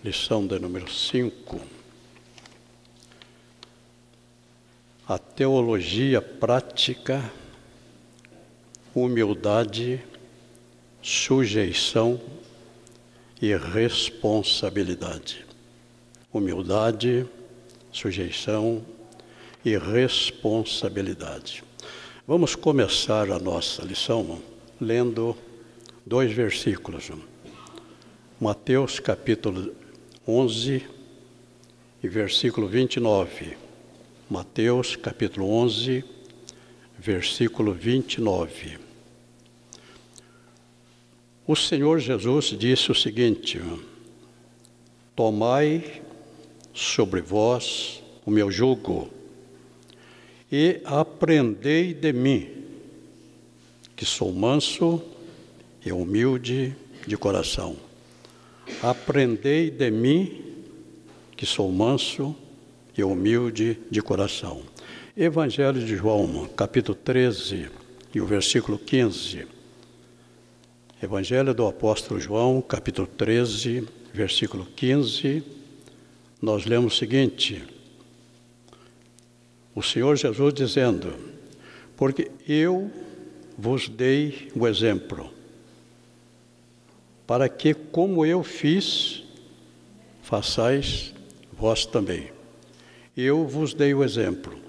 Lição de número 5. A teologia prática, humildade, sujeição e responsabilidade. Humildade, sujeição e responsabilidade. Vamos começar a nossa lição lendo 2 versículos. Mateus capítulo 11 e versículo 29. Mateus capítulo 11, versículo 29. O Senhor Jesus disse o seguinte: tomai sobre vós o meu jugo e aprendei de mim, que sou manso e humilde de coração. Aprendei de mim, que sou manso e humilde de coração. Evangelho de João, capítulo 13 e o versículo 15. Evangelho do apóstolo João, capítulo 13, versículo 15. Nós lemos o seguinte: o Senhor Jesus dizendo: porque eu vos dei o exemplo, para que, como eu fiz, façais vós também. Eu vos dei o exemplo,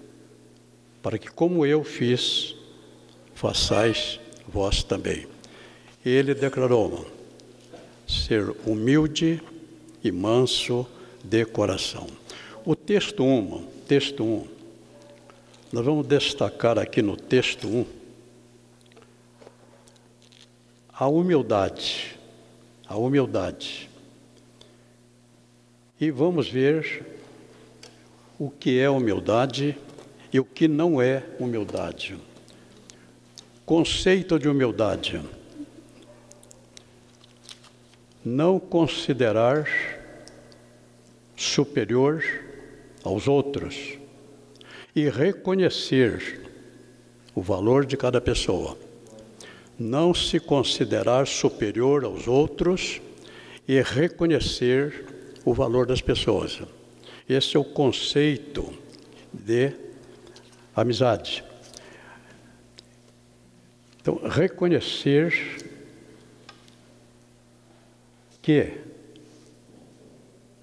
para que, como eu fiz, façais vós também. Ele declarou ser humilde e manso de coração. O texto 1, nós vamos destacar aqui no texto 1, a humildade. E vamos ver o que é humildade e o que não é humildade. Conceito de humildade: não considerar superior aos outros e reconhecer o valor de cada pessoa. Não se considerar superior aos outros e reconhecer o valor das pessoas. Esse é o conceito de amizade. Então, reconhecer que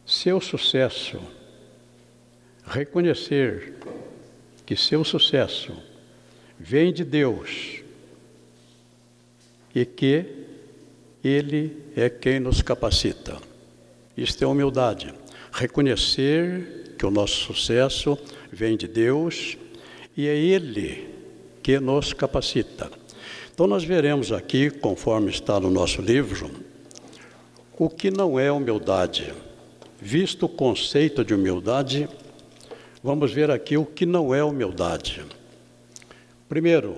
seu sucesso, reconhecer que seu sucesso vem de Deus e que Ele é quem nos capacita. Isto é humildade. Reconhecer que o nosso sucesso vem de Deus e é Ele que nos capacita. Então nós veremos aqui, conforme está no nosso livro, o que não é humildade. Visto o conceito de humildade, vamos ver aqui o que não é humildade. Primeiro,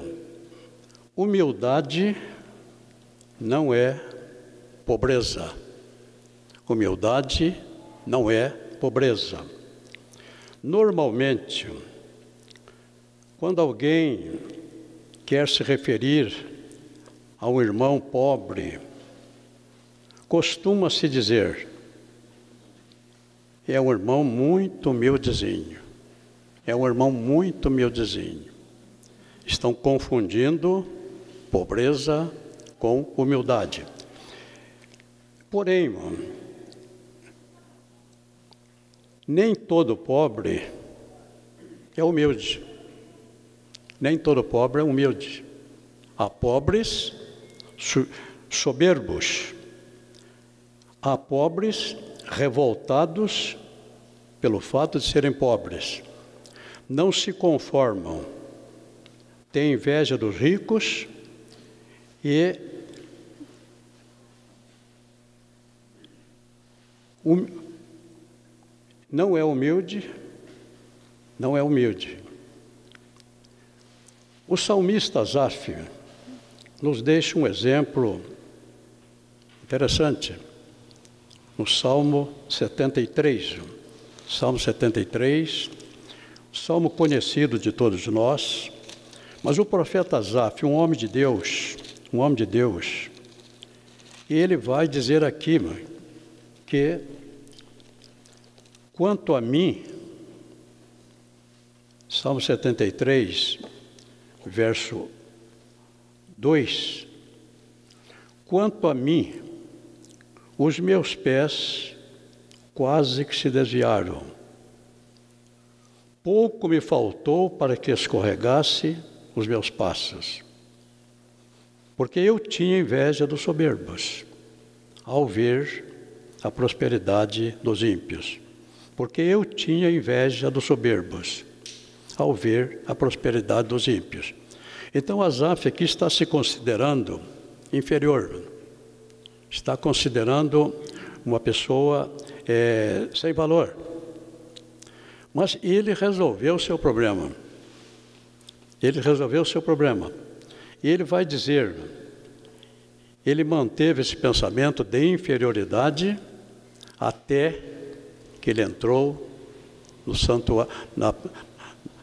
humildade não é pobreza. Humildade não é pobreza. Normalmente, quando alguém quer se referir a um irmão pobre, costuma-se dizer: é um irmão muito humildezinho. É um irmão muito humildezinho. Estão confundindo pobreza com humildade. Porém, nem todo pobre é humilde. Nem todo pobre é humilde. Há pobres soberbos. Há pobres revoltados pelo fato de serem pobres. Não se conformam. Têm inveja dos ricos e não é humilde. O salmista Asaf nos deixa um exemplo interessante no Salmo 73. Salmo 73, salmo conhecido de todos nós, mas o profeta Asaf, um homem de Deus, e ele vai dizer aqui que Quanto a mim, Salmo 73, verso 2, quanto a mim, os meus pés quase que se desviaram. Pouco me faltou para que escorregasse os meus passos, porque eu tinha inveja dos soberbos, ao ver a prosperidade dos ímpios. Porque eu tinha inveja dos soberbos, ao ver a prosperidade dos ímpios. Então, Asaf aqui está se considerando inferior, está considerando uma pessoa sem valor. Mas ele resolveu o seu problema. Ele resolveu o seu problema. E ele vai dizer, ele manteve esse pensamento de inferioridade até que ele entrou no santuário,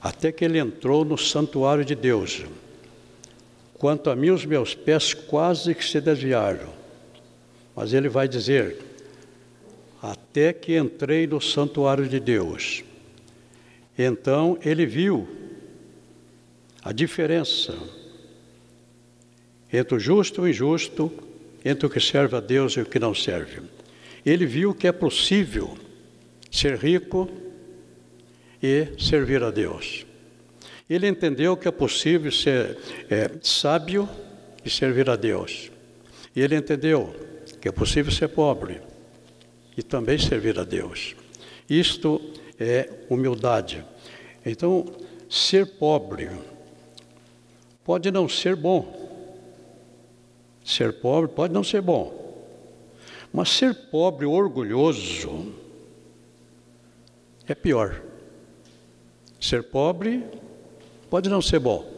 até que ele entrou no santuário de Deus. Quanto a mim, os meus pés quase que se desviaram. Mas ele vai dizer, até que entrei no santuário de Deus. Então ele viu a diferença entre o justo e o injusto, entre o que serve a Deus e o que não serve. Ele viu que é possível ser rico e servir a Deus. Ele entendeu que é possível ser sábio e servir a Deus. E ele entendeu que é possível ser pobre e também servir a Deus. Isto é humildade. Então, ser pobre pode não ser bom. Ser pobre pode não ser bom. Mas ser pobre orgulhoso é pior. Ser pobre pode não ser bom,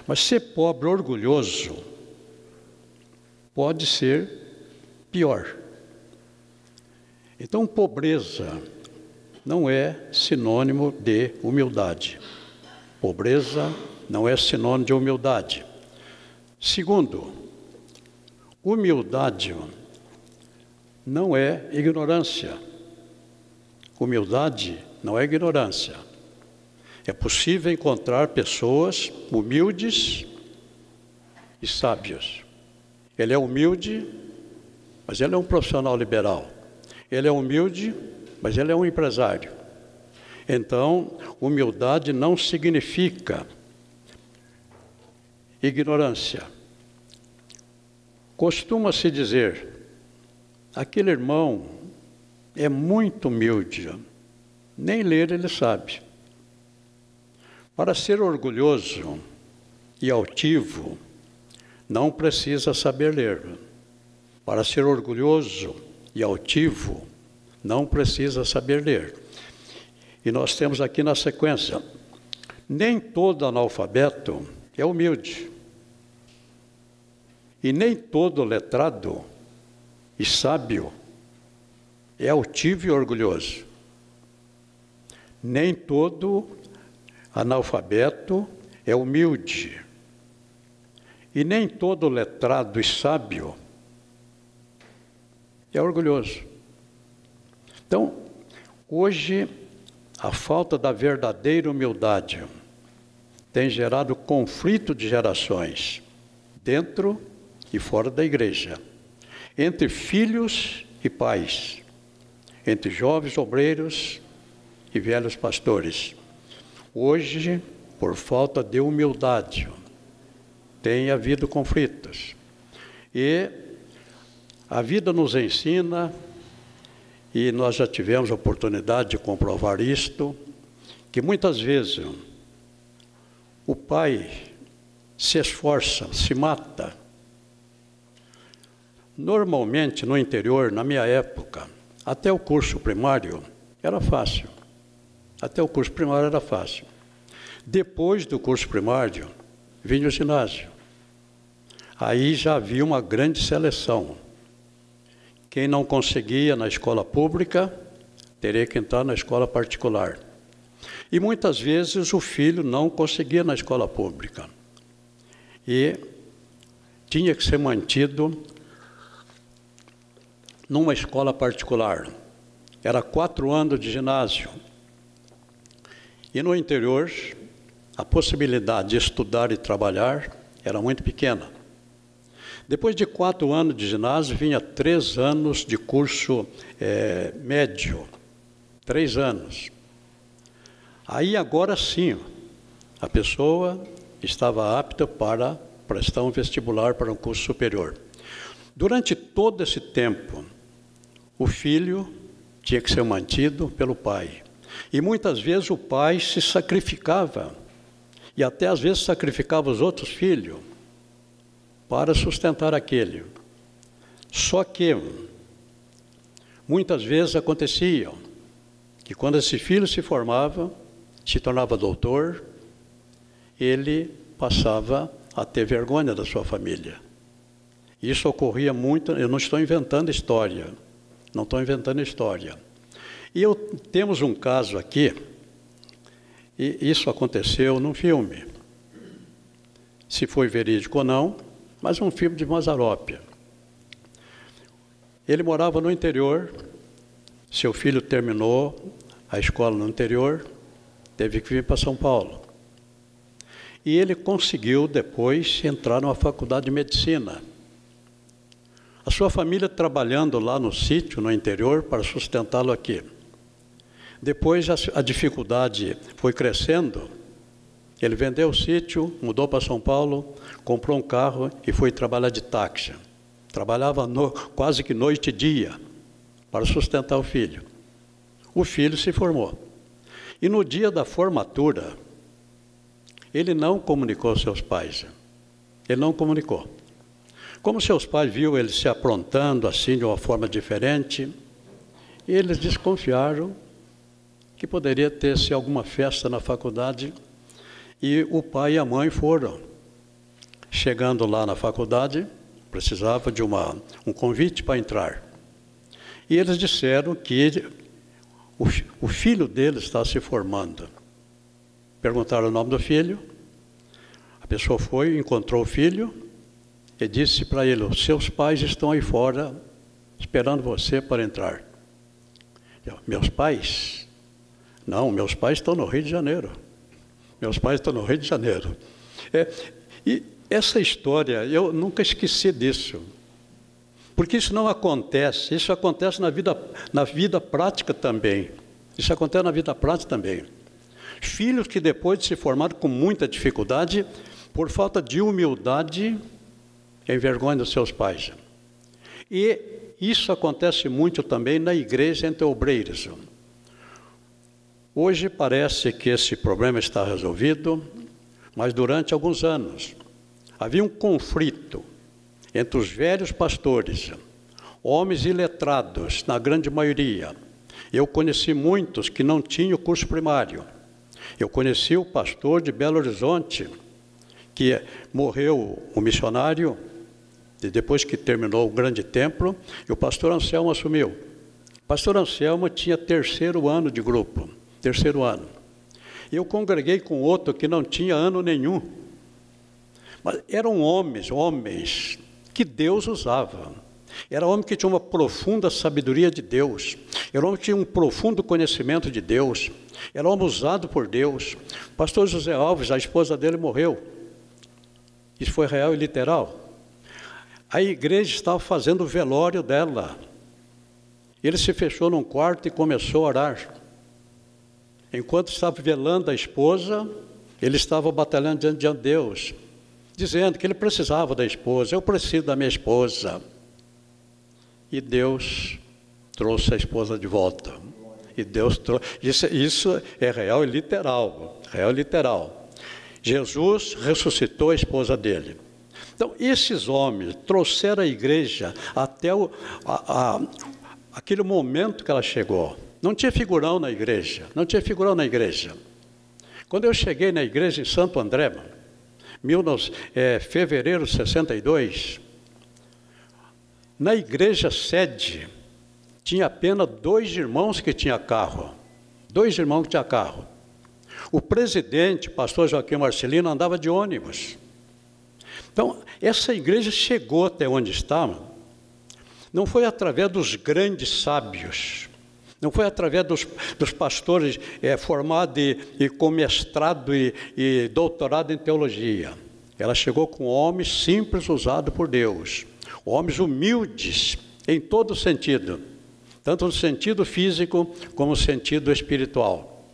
mas ser pobre orgulhoso pode ser pior. Então, pobreza não é sinônimo de humildade. Pobreza não é sinônimo de humildade. Segundo, humildade não é ignorância. Humildade não é ignorância. É possível encontrar pessoas humildes e sábios. Ele é humilde, mas ele é um profissional liberal. Ele é humilde, mas ele é um empresário. Então, humildade não significa ignorância. Costuma-se dizer, aquele irmão é muito humilde, nem ler ele sabe. Para ser orgulhoso e altivo, não precisa saber ler. Para ser orgulhoso e altivo, não precisa saber ler. E nós temos aqui na sequência, nem todo analfabeto é humilde. E nem todo letrado e sábio é altivo e orgulhoso. Nem todo analfabeto é humilde. E nem todo letrado e sábio é orgulhoso. Então, hoje, a falta da verdadeira humildade tem gerado conflito de gerações, dentro e fora da igreja, entre filhos e pais, entre jovens obreiros e velhos pastores. Hoje, por falta de humildade, tem havido conflitos. E a vida nos ensina, e nós já tivemos a oportunidade de comprovar isto, que muitas vezes o pai se esforça, se mata. Normalmente, no interior, na minha época, até o curso primário era fácil. Até o curso primário era fácil. Depois do curso primário, vinha o ginásio. Aí já havia uma grande seleção. Quem não conseguia na escola pública, teria que entrar na escola particular. E muitas vezes o filho não conseguia na escola pública. E tinha que ser mantido numa escola particular. era 4 anos de ginásio. E no interior, a possibilidade de estudar e trabalhar era muito pequena. Depois de 4 anos de ginásio, vinha 3 anos de curso médio. 3 anos. Aí agora sim, a pessoa estava apta para prestar um vestibular para um curso superior. Durante todo esse tempo, o filho tinha que ser mantido pelo pai. E muitas vezes o pai se sacrificava, e até às vezes sacrificava os outros filhos, para sustentar aquele. Só que, muitas vezes acontecia que quando esse filho se formava, se tornava doutor, ele passava a ter vergonha da sua família. Isso ocorria muito, eu não estou inventando história, não estou inventando história. E temos um caso aqui, e isso aconteceu num filme. Se foi verídico ou não, mas um filme de Mazzaropi. Ele morava no interior, seu filho terminou a escola no interior, teve que vir para São Paulo. E ele conseguiu depois entrar numa faculdade de medicina. A sua família trabalhando lá no sítio, no interior, para sustentá-lo aqui. Depois a dificuldade foi crescendo, ele vendeu o sítio, mudou para São Paulo, comprou um carro e foi trabalhar de táxi. Trabalhava quase que noite e dia para sustentar o filho. O filho se formou. E no dia da formatura, ele não comunicou aos seus pais. Ele não comunicou. Como seus pais viram ele se aprontando assim de uma forma diferente, eles desconfiaram que poderia ter-se alguma festa na faculdade. E o pai e a mãe foram. Chegando lá na faculdade, precisava de um convite para entrar. E eles disseram que o filho dele está se formando. Perguntaram o nome do filho. A pessoa foi, encontrou o filho e disse para ele: os seus pais estão aí fora esperando você para entrar. Meus pais? Não, meus pais estão no Rio de Janeiro. Meus pais estão no Rio de Janeiro. E essa história, eu nunca esqueci disso. Porque isso não acontece, isso acontece na vida prática também. Isso acontece na vida prática também. Filhos que depois de se formarem com muita dificuldade, por falta de humildade, envergonham os seus pais. E isso acontece muito também na igreja entre obreiros. Hoje parece que esse problema está resolvido, mas durante alguns anos havia um conflito entre os velhos pastores, homens iletrados, na grande maioria. Eu conheci muitos que não tinham curso primário. Eu conheci o pastor de Belo Horizonte, que morreu um missionário, e depois que terminou o grande templo, e o pastor Anselmo assumiu. O pastor Anselmo tinha 3º ano de grupo. 3º ano. Eu congreguei com outro que não tinha ano nenhum. Mas eram homens que Deus usava. Era homem que tinha uma profunda sabedoria de Deus. Era homem que tinha um profundo conhecimento de Deus. Era homem usado por Deus. O pastor José Alves, a esposa dele morreu. Isso foi real e literal. A igreja estava fazendo o velório dela. Ele se fechou num quarto e começou a orar. Enquanto estava velando a esposa, ele estava batalhando diante de Deus, dizendo que ele precisava da esposa. Eu preciso da minha esposa. E Deus trouxe a esposa de volta. E Deus trouxe. Isso é real e literal. Real e literal. Jesus ressuscitou a esposa dele. Então, esses homens trouxeram a igreja até aquele momento que ela chegou. Não tinha figurão na igreja, não tinha figurão na igreja. Quando eu cheguei na igreja em Santo André, fevereiro de 62, na igreja sede, tinha apenas 2 irmãos que tinham carro. 2 irmãos que tinham carro. O presidente, pastor Joaquim Marcelino, andava de ônibus. Então, essa igreja chegou até onde estava, não foi através dos grandes sábios, Não foi através dos pastores formados e com mestrado e doutorado em teologia. Ela chegou com homens simples usados por Deus, homens humildes em todo sentido, tanto no sentido físico como no sentido espiritual.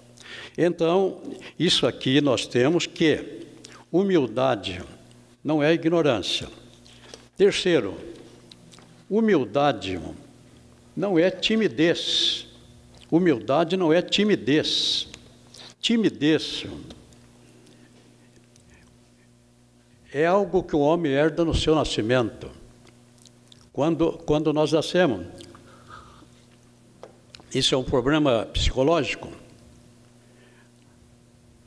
Então, isso aqui nós temos que humildade não é ignorância. Terceiro, humildade não é timidez. Humildade não é timidez. Timidez é algo que o homem herda no seu nascimento. Quando nós nascemos, isso é um problema psicológico.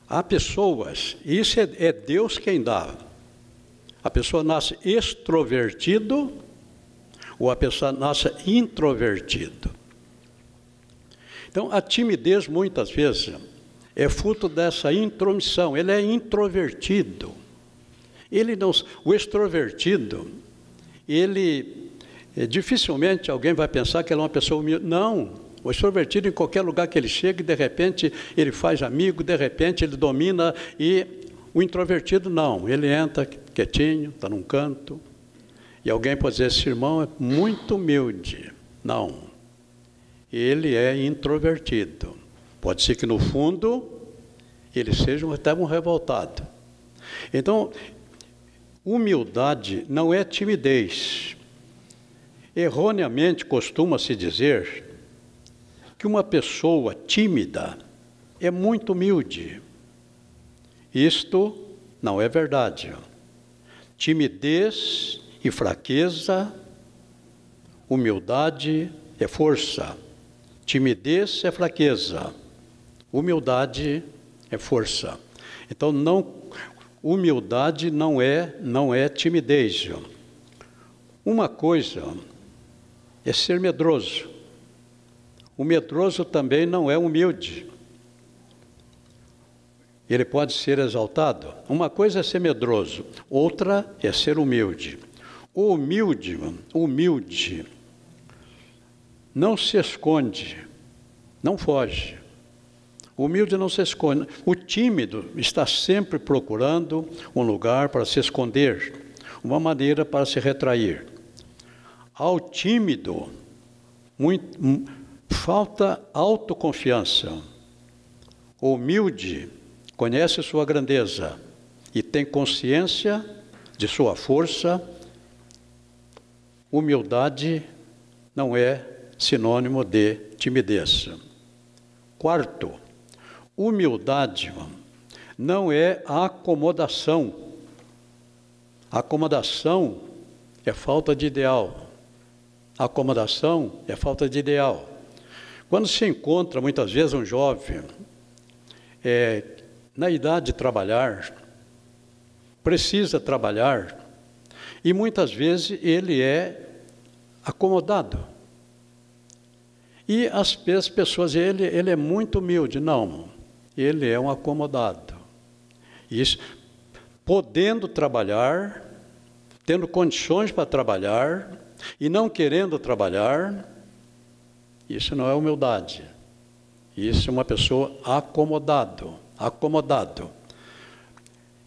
Há pessoas, isso é Deus quem dá. A pessoa nasce extrovertido ou a pessoa nasce introvertido. Então, a timidez, muitas vezes, é fruto dessa intromissão. Ele é introvertido. O extrovertido, dificilmente alguém vai pensar que ele é uma pessoa humilde. Não, o extrovertido, em qualquer lugar que ele chega, de repente, ele faz amigo, de repente, ele domina. E o introvertido, não. Ele entra quietinho, está num canto. E alguém pode dizer, esse irmão é muito humilde. Não. Ele é introvertido. Pode ser que, no fundo, ele seja até um revoltado. Então, humildade não é timidez. Erroneamente, costuma-se dizer que uma pessoa tímida é muito humilde. Isto não é verdade. Timidez e fraqueza, humildade é força. Timidez é fraqueza, humildade é força. Então, humildade não é timidez. Uma coisa é ser medroso. O medroso também não é humilde. Ele pode ser exaltado. Uma coisa é ser medroso, outra é ser humilde. O humilde, não se esconde, não foge. O humilde não se esconde. O tímido está sempre procurando um lugar para se esconder, uma maneira para se retrair. Ao tímido, falta autoconfiança. O humilde conhece sua grandeza e tem consciência de sua força. Humildade não é sinônimo de timidez. Quarto, humildade não é acomodação. Acomodação é falta de ideal. Acomodação é falta de ideal. Quando se encontra, muitas vezes, um jovem na idade de trabalhar, precisa trabalhar, e muitas vezes ele é acomodado. E as pessoas dizem, ele é muito humilde. Não, ele é um acomodado. Isso, podendo trabalhar, tendo condições para trabalhar, e não querendo trabalhar, isso não é humildade. Isso é uma pessoa acomodado.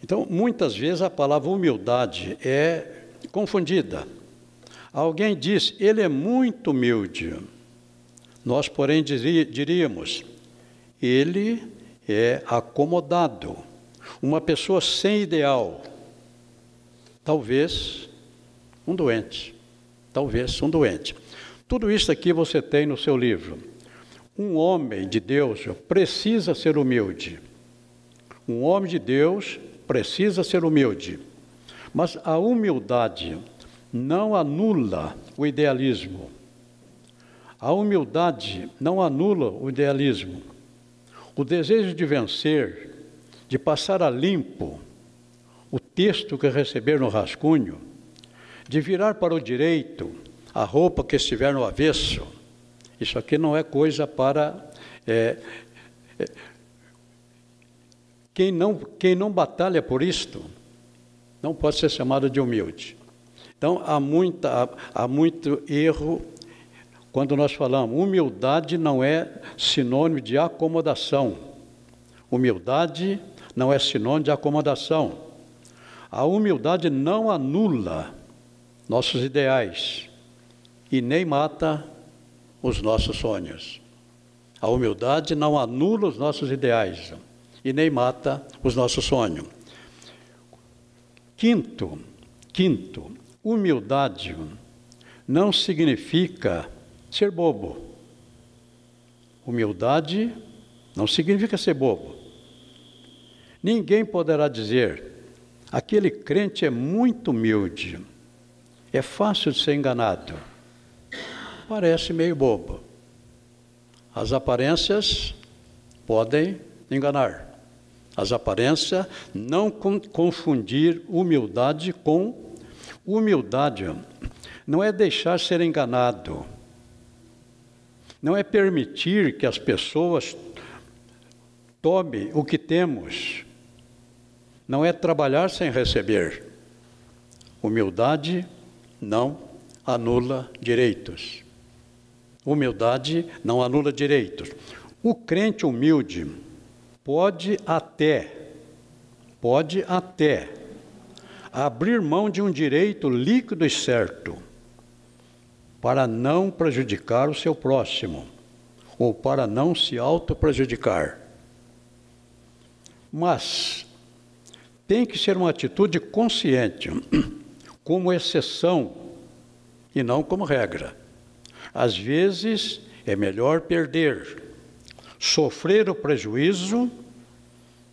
Então, muitas vezes a palavra humildade é confundida. Alguém diz, ele é muito humilde. Nós, porém, diríamos, ele é acomodado. Uma pessoa sem ideal. Talvez um doente. Tudo isso aqui você tem no seu livro. Um homem de Deus precisa ser humilde. Um homem de Deus precisa ser humilde. Mas a humildade não anula o idealismo. A humildade não anula o idealismo. O desejo de vencer, de passar a limpo o texto que receber no rascunho, de virar para o direito a roupa que estiver no avesso, isso aqui não é coisa para... Quem não batalha por isto, não pode ser chamado de humilde. Então, há muito erro. quando nós falamos, humildade não é sinônimo de acomodação. Humildade não é sinônimo de acomodação. A humildade não anula nossos ideais e nem mata os nossos sonhos. A humildade não anula os nossos ideais e nem mata os nossos sonhos. Quinto, humildade não significa ser bobo. Humildade não significa ser bobo. Ninguém poderá dizer, aquele crente é muito humilde, é fácil de ser enganado. Parece meio bobo. As aparências podem enganar. As aparências, não confundir humildade com humildade. Não é deixar ser enganado. Não é permitir que as pessoas tomem o que temos. Não é trabalhar sem receber. Humildade não anula direitos. Humildade não anula direitos. O crente humilde pode até abrir mão de um direito líquido e certo para não prejudicar o seu próximo ou para não se auto-prejudicar. Mas tem que ser uma atitude consciente, como exceção e não como regra. Às vezes é melhor perder, sofrer o prejuízo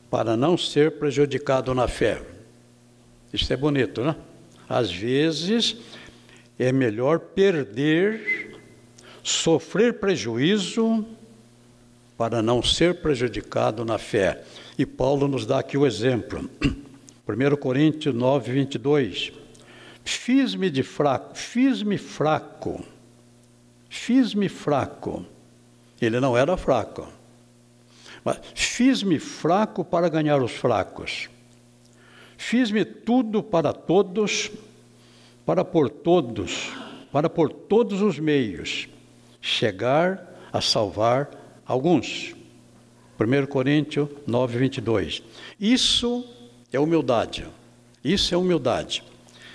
para não ser prejudicado na fé. Isso é bonito, né? Às vezes é melhor perder, sofrer prejuízo para não ser prejudicado na fé. E Paulo nos dá aqui o exemplo. 1 Coríntios 9, 22. Fiz-me fraco. Ele não era fraco. Mas fiz-me fraco para ganhar os fracos. Fiz-me tudo para todos, para por todos os meios, chegar a salvar alguns. 1 Coríntios 9, 22. Isso é humildade. Isso é humildade.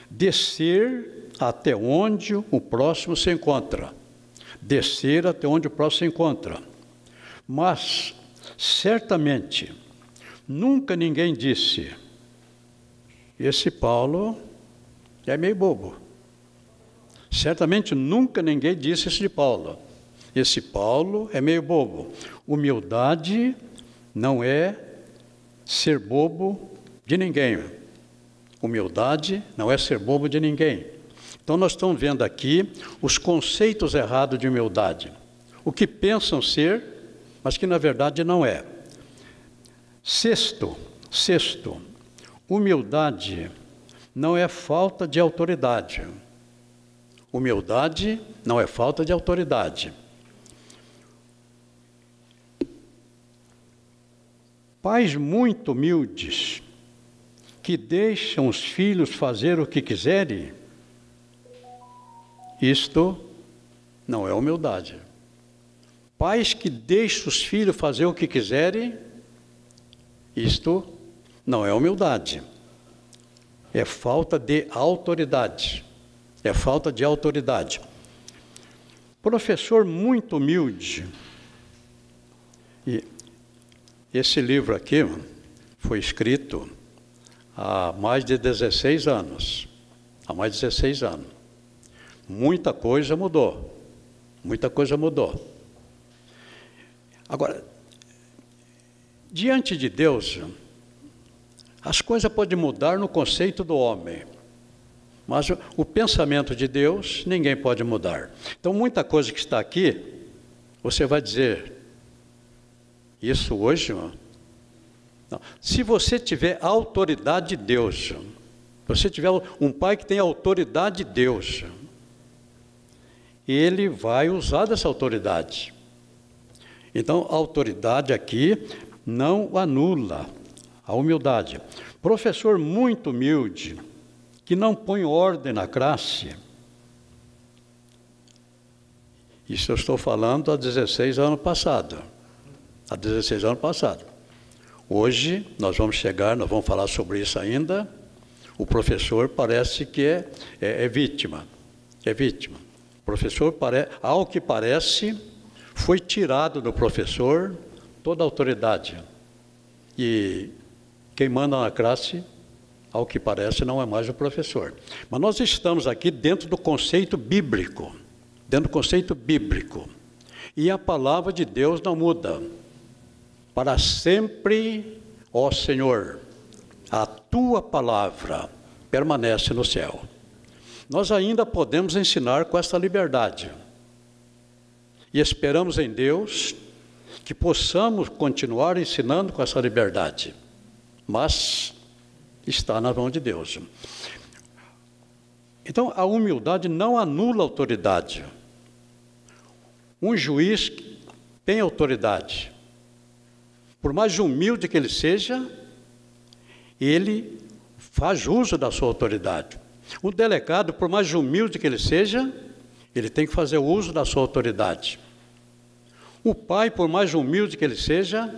Descer até onde o próximo se encontra. Descer até onde o próximo se encontra. Mas, certamente, nunca ninguém disse, esse Paulo é meio bobo. Certamente nunca ninguém disse isso de Paulo. Esse Paulo é meio bobo. Humildade não é ser bobo de ninguém. Humildade não é ser bobo de ninguém. Então nós estamos vendo aqui os conceitos errados de humildade. O que pensam ser, mas que na verdade não é. Sexto, humildade não é falta de autoridade. Humildade não é falta de autoridade. Pais muito humildes, que deixam os filhos fazer o que quiserem, isto não é humildade. Pais que deixam os filhos fazer o que quiserem, isto não é humildade. É falta de autoridade. É falta de autoridade. Professor muito humilde. E esse livro aqui foi escrito há mais de 16 anos. Há mais de 16 anos. Muita coisa mudou. Muita coisa mudou. Agora, diante de Deus, as coisas podem mudar no conceito do homem. Mas o pensamento de Deus, ninguém pode mudar. Então, muita coisa que está aqui, você vai dizer, isso hoje, não. Se você tiver a autoridade de Deus, você tiver um pai que tem a autoridade de Deus, ele vai usar dessa autoridade. Então, a autoridade aqui não anula a humildade. Professor muito humilde, que não põe ordem na classe, Isso eu estou falando há 16 anos passado. Há 16 anos passado. Hoje, nós vamos falar sobre isso ainda. O professor parece que é vítima. É vítima. O professor, ao que parece, foi tirado do professor toda a autoridade. E quem manda na classe, ao que parece, não é mais o professor. Mas nós estamos aqui dentro do conceito bíblico. Dentro do conceito bíblico. E a palavra de Deus não muda. Para sempre, ó Senhor, a tua palavra permanece no céu. Nós ainda podemos ensinar com esta liberdade. E esperamos em Deus que possamos continuar ensinando com essa liberdade. Mas está na mão de Deus. Então, a humildade não anula a autoridade. Um juiz tem autoridade. Por mais humilde que ele seja, ele faz uso da sua autoridade. O delegado, por mais humilde que ele seja, ele tem que fazer uso da sua autoridade. O pai, por mais humilde que ele seja,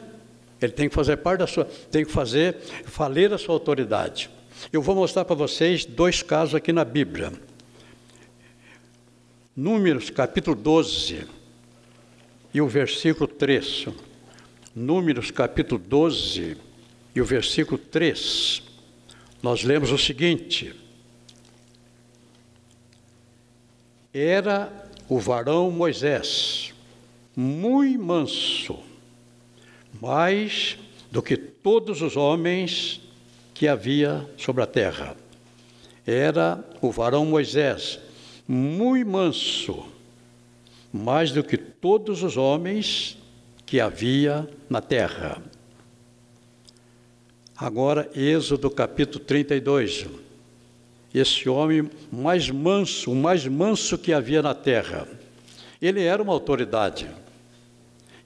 ele tem que fazer parte da sua, tem que fazer valer a sua autoridade. Eu vou mostrar para vocês 2 casos aqui na Bíblia. Números, capítulo 12, e o versículo 3. Números, capítulo 12, e o versículo 3. Nós lemos o seguinte: era o varão Moisés, muito manso, mais do que todos os homens que havia sobre a terra. Era o varão Moisés, muito manso, mais do que todos os homens que havia na terra. Agora, Êxodo capítulo 32. Esse homem mais manso, o mais manso que havia na terra. Ele era uma autoridade.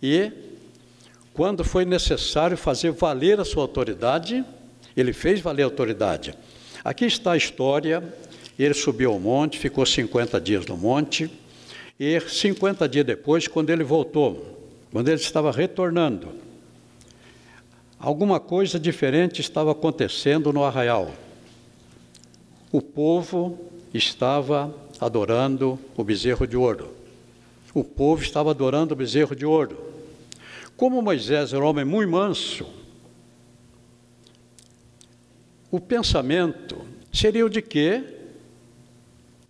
E, quando foi necessário fazer valer a sua autoridade, ele fez valer a autoridade. Aqui está a história. Ele subiu ao monte, ficou 50 dias no monte. E 50 dias depois, quando ele voltou, quando ele estava retornando, alguma coisa diferente estava acontecendo no arraial. O povo estava adorando o bezerro de ouro. O povo estava adorando o bezerro de ouro. Como Moisés era um homem muito manso, o pensamento seria o de que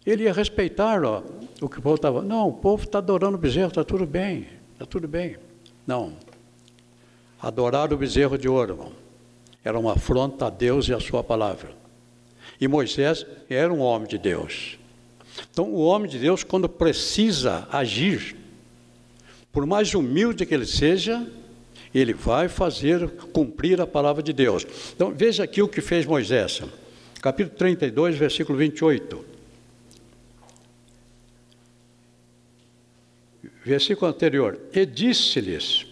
ele ia respeitar o que o povo estava. Não, o povo está adorando o bezerro, está tudo bem, está tudo bem. Não. Adorar o bezerro de ouro, irmão, era uma afronta a Deus e a sua palavra. E Moisés era um homem de Deus. Então, o homem de Deus, quando precisa agir, por mais humilde que ele seja, ele vai fazer cumprir a palavra de Deus. Então, veja aqui o que fez Moisés. Capítulo 32, versículo 28. Versículo anterior. E disse-lhes,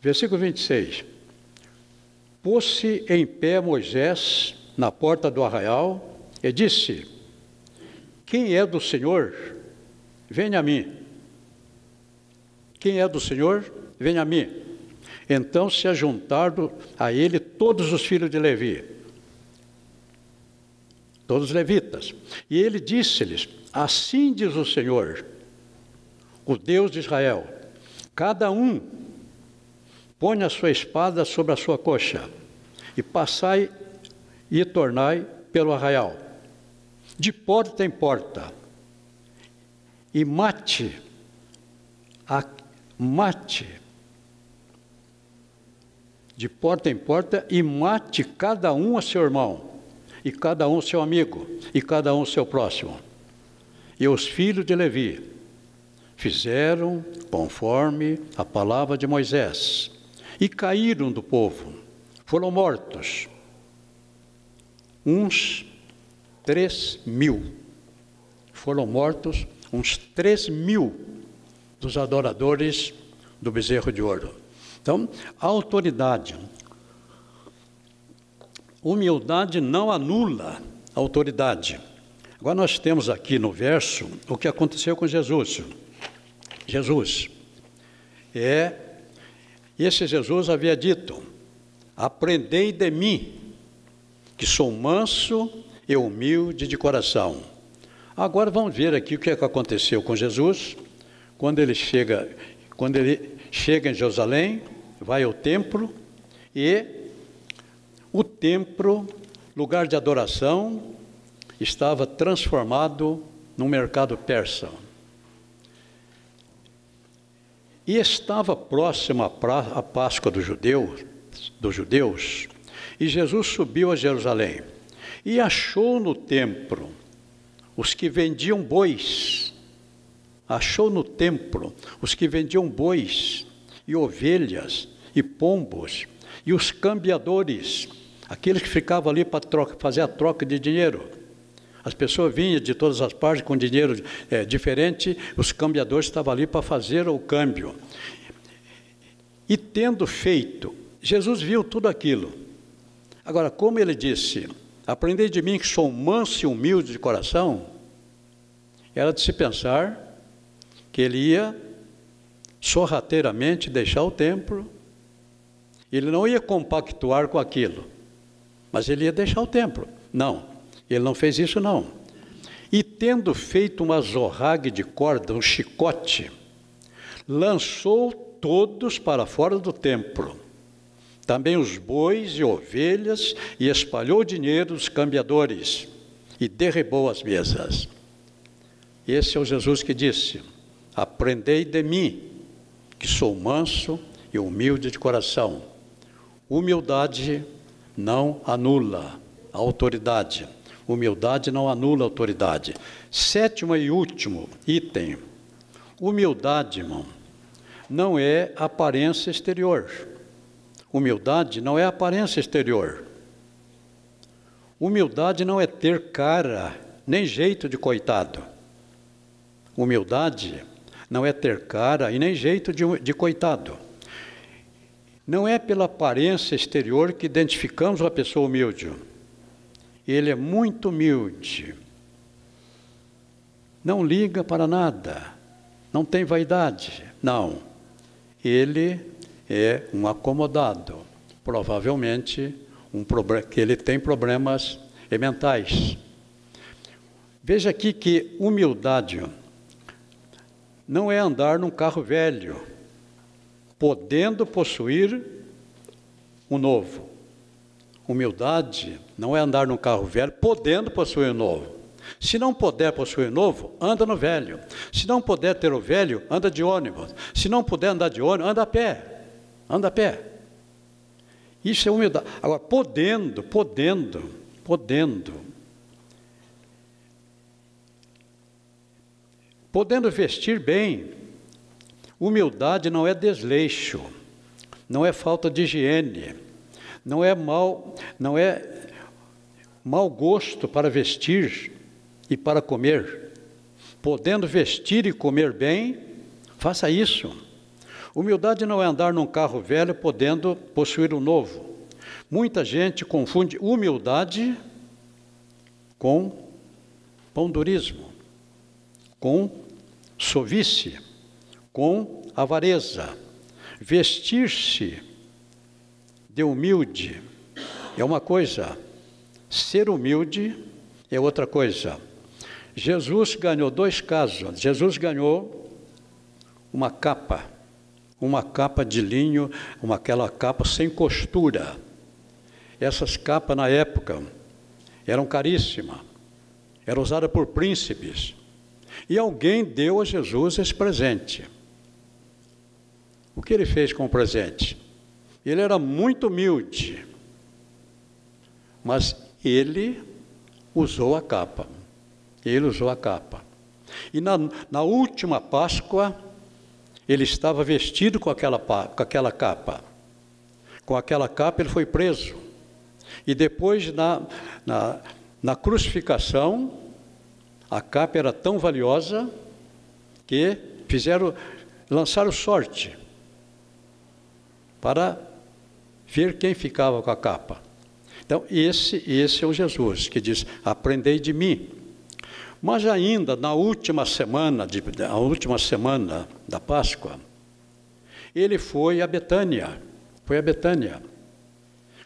versículo 26. Pôs-se em pé Moisés na porta do arraial e disse: quem é do Senhor? Venha a mim. Quem é do Senhor? Venha a mim. Então se ajuntaram a ele todos os filhos de Levi, todos os levitas. E ele disse-lhes: assim diz o Senhor, o Deus de Israel, cada um põe a sua espada sobre a sua coxa, e passai e tornai pelo arraial, de porta em porta, e mate, de porta em porta, e mate cada um a seu irmão, e cada um seu amigo, e cada um seu próximo. E os filhos de Levi fizeram conforme a palavra de Moisés, e caíram do povo, foram mortos, uns 3.000, foram mortos uns 3.000 dos adoradores do bezerro de ouro. Então, a autoridade, humildade não anula a autoridade. Agora nós temos aqui no verso o que aconteceu com Jesus. Esse Jesus havia dito: aprendei de mim, que sou manso e humilde de coração. Agora vamos ver aqui o que aconteceu com Jesus, quando ele chega em Jerusalém, vai ao templo, e o templo, lugar de adoração, estava transformado num mercado persa. E estava próximo à Páscoa dos judeus, e Jesus subiu a Jerusalém, e achou no templo os que vendiam bois, e ovelhas, e pombos, e os cambiadores, aqueles que ficavam ali para fazer a troca de dinheiro. As pessoas vinham de todas as partes com dinheiro diferente, os cambiadores estavam ali para fazer o câmbio. E tendo feito, Jesus viu tudo aquilo. Agora, como ele disse: aprendei de mim que sou manso e humilde de coração, era de se pensar que ele ia sorrateiramente deixar o templo, ele não ia compactuar com aquilo, mas ele ia deixar o templo. Não, ele não fez isso não. E tendo feito uma zorrague de corda, um chicote, lançou todos para fora do templo, também os bois e ovelhas, e espalhou o dinheiro dos cambiadores, e derribou as mesas. Esse é o Jesus que disse: aprendei de mim, que sou manso e humilde de coração. Humildade não anula a autoridade. Humildade não anula a autoridade. Sétimo e último item. Humildade, irmão, não é aparência exterior. Humildade não é aparência exterior. Humildade não é ter cara, nem jeito de coitado. Humildade não é ter cara e nem jeito de coitado. Não é pela aparência exterior que identificamos uma pessoa humilde. Ele é muito humilde. Não liga para nada. Não tem vaidade. Não. Ele é um acomodado. Provavelmente que ele tem problemas mentais. Veja aqui que humildade não é andar num carro velho, podendo possuir um novo. Humildade não é andar num carro velho, podendo possuir um novo. Se não puder possuir um novo, anda no velho. Se não puder ter o velho, anda de ônibus. Se não puder andar de ônibus, anda a pé. Anda a pé. Isso é humildade. Agora, podendo. Podendo vestir bem. Humildade não é desleixo, não é falta de higiene, não é mau gosto para vestir e para comer. Podendo vestir e comer bem, faça isso. Humildade não é andar num carro velho podendo possuir um novo. Muita gente confunde humildade com pondurismo, com sovice, com avareza. Vestir-se de humilde é uma coisa, ser humilde é outra coisa. Jesus ganhou 2 casos. Jesus ganhou uma capa de linho, aquela capa sem costura. Essas capas na época eram caríssimas, eram usadas por príncipes. E alguém deu a Jesus esse presente. O que ele fez com o presente? Ele era muito humilde, mas ele usou a capa. E na última Páscoa, ele estava vestido com aquela capa. Com aquela capa ele foi preso. E depois, na crucificação, a capa era tão valiosa que lançaram sorte para ver quem ficava com a capa. Então, esse é o Jesus que diz: aprendei de mim. Mas ainda na última semana, da Páscoa, ele foi a Betânia.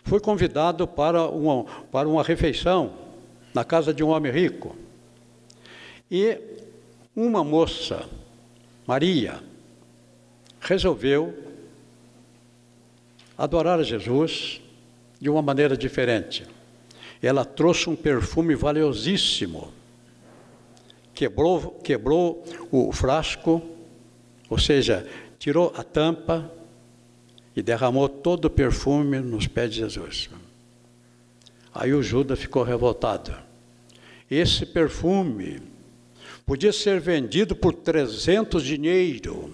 Foi convidado para uma refeição na casa de um homem rico. E uma moça, Maria, resolveu adorar a Jesus de uma maneira diferente. Ela trouxe um perfume valiosíssimo, quebrou o frasco, ou seja, tirou a tampa e derramou todo o perfume nos pés de Jesus. Aí o Judas ficou revoltado. Esse perfume podia ser vendido por 300 dinheiro.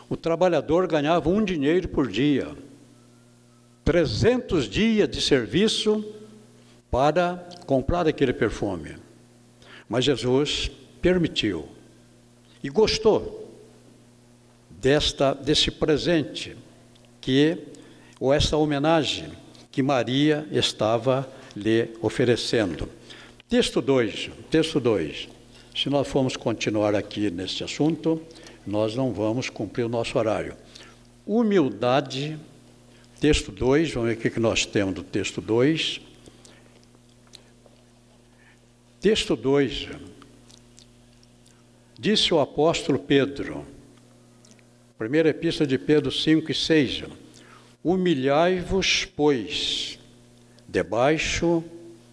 O trabalhador ganhava 1 dinheiro por dia. 300 dias de serviço para comprar aquele perfume. Mas Jesus permitiu e gostou desse presente, ou essa homenagem que Maria estava lhe oferecendo. Texto 2. Se nós formos continuar aqui neste assunto, nós não vamos cumprir o nosso horário. Humildade, texto 2, vamos ver o que nós temos do texto 2. Texto 2, disse o apóstolo Pedro, primeira epístola de Pedro 5 e 6, humilhai-vos, pois, debaixo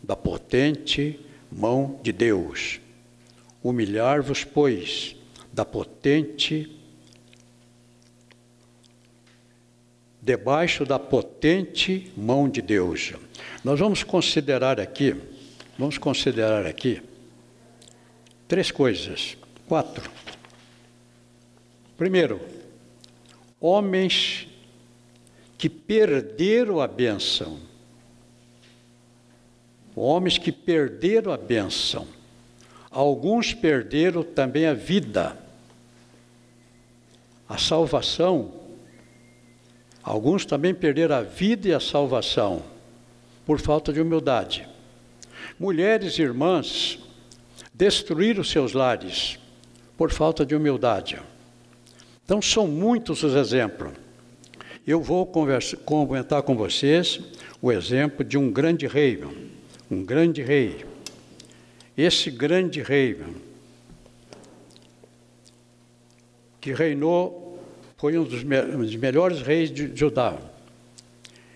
da potente mão de Deus. Humilhar-vos, pois, debaixo da potente mão de Deus. Nós vamos considerar aqui 3 coisas, 4. Primeiro, homens que perderam a bênção. Homens que perderam a bênção. Alguns perderam também a vida, a salvação. Alguns também perderam a vida e a salvação por falta de humildade. Mulheres e irmãs destruíram seus lares por falta de humildade. Então, são muitos os exemplos. Eu vou comentar com vocês o exemplo de um grande rei. Esse grande rei, que reinou, foi um dos melhores reis de Judá.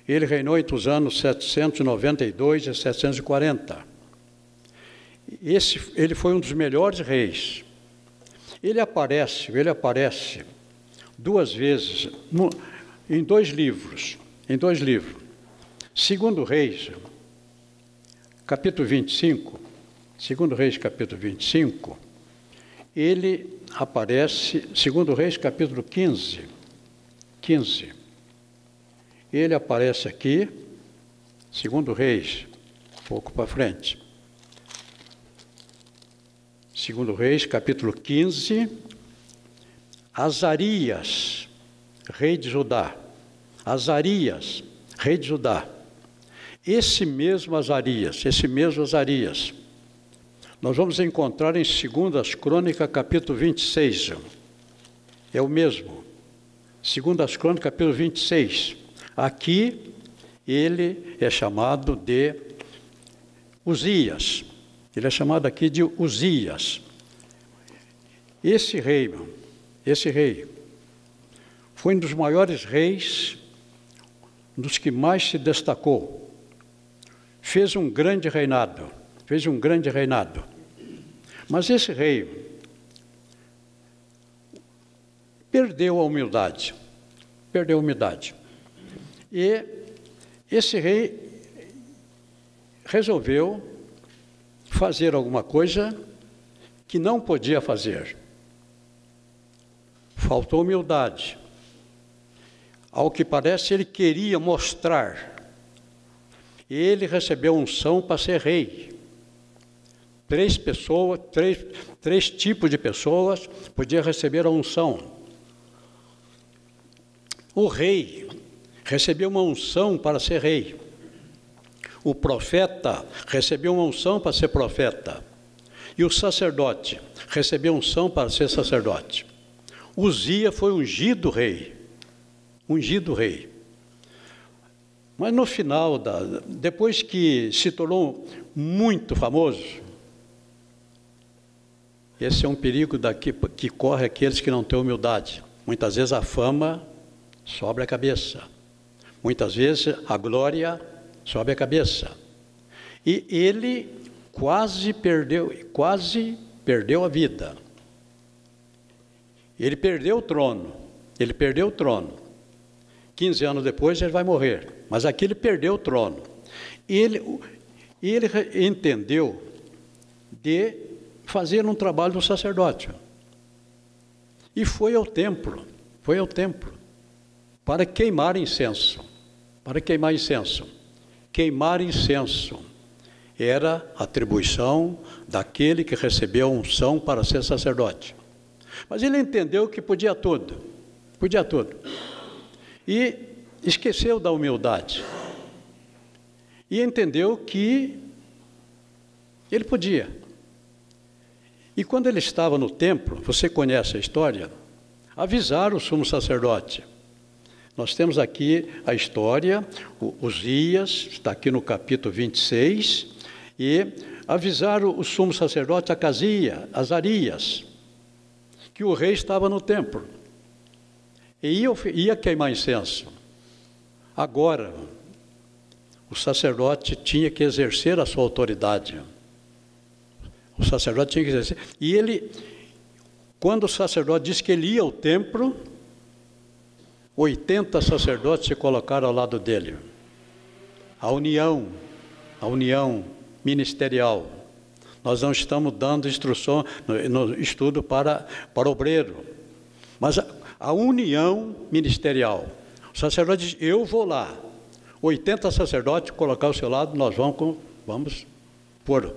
Ele reinou entre os anos 792 e 740. Ele foi um dos melhores reis. Ele aparece 2 vezes em 2 livros. Segundo Reis, capítulo 25. Segundo Reis, capítulo 25, ele aparece, segundo Reis, capítulo 15, ele aparece aqui, segundo Reis, um pouco para frente. Segundo Reis, capítulo 15, Azarias, rei de Judá. Esse mesmo Azarias, nós vamos encontrar em 2 Crônicas, capítulo 26. É o mesmo. 2 Crônicas, capítulo 26. Aqui, ele é chamado de Uzias. Ele é chamado aqui de Uzias. Esse rei foi um dos maiores reis, um dos que mais se destacou. Fez um grande reinado. Mas esse rei perdeu a humildade. E esse rei resolveu fazer alguma coisa que não podia fazer. Faltou humildade. Ao que parece, ele queria mostrar. Ele recebeu unção para ser rei. 3 tipos de pessoas podiam receber a unção. O rei recebeu uma unção para ser rei. O profeta recebeu uma unção para ser profeta. E o sacerdote recebeu unção para ser sacerdote. Uzias foi ungido rei. Ungido rei. Mas no final, depois que se tornou muito famoso, esse é um perigo que corre aqueles que não têm humildade. Muitas vezes a fama sobe a cabeça. Muitas vezes a glória sobe a cabeça. E ele quase perdeu a vida. Ele perdeu o trono. 15 anos depois ele vai morrer. Mas aqui ele perdeu o trono. Ele entendeu de fazer um trabalho do sacerdócio. E foi ao templo para queimar incenso. Queimar incenso era a atribuição daquele que recebeu a unção para ser sacerdote. Mas ele entendeu que podia tudo. E esqueceu da humildade. E entendeu que ele podia. E quando ele estava no templo, você conhece a história, avisaram o sumo sacerdote. Nós temos aqui a história, Uzias, está aqui no capítulo 26, e avisaram o sumo sacerdote Azarias, que o rei estava no templo, e ia queimar incenso. Agora, o sacerdote tinha que exercer a sua autoridade. O sacerdote tinha que exercer. E ele, quando o sacerdote disse que ele ia ao templo, 80 sacerdotes se colocaram ao lado dele. A união ministerial. Nós não estamos dando instrução no estudo para obreiro, mas a união ministerial. O sacerdote diz, eu vou lá. 80 sacerdotes colocar ao seu lado, nós vamos pôr.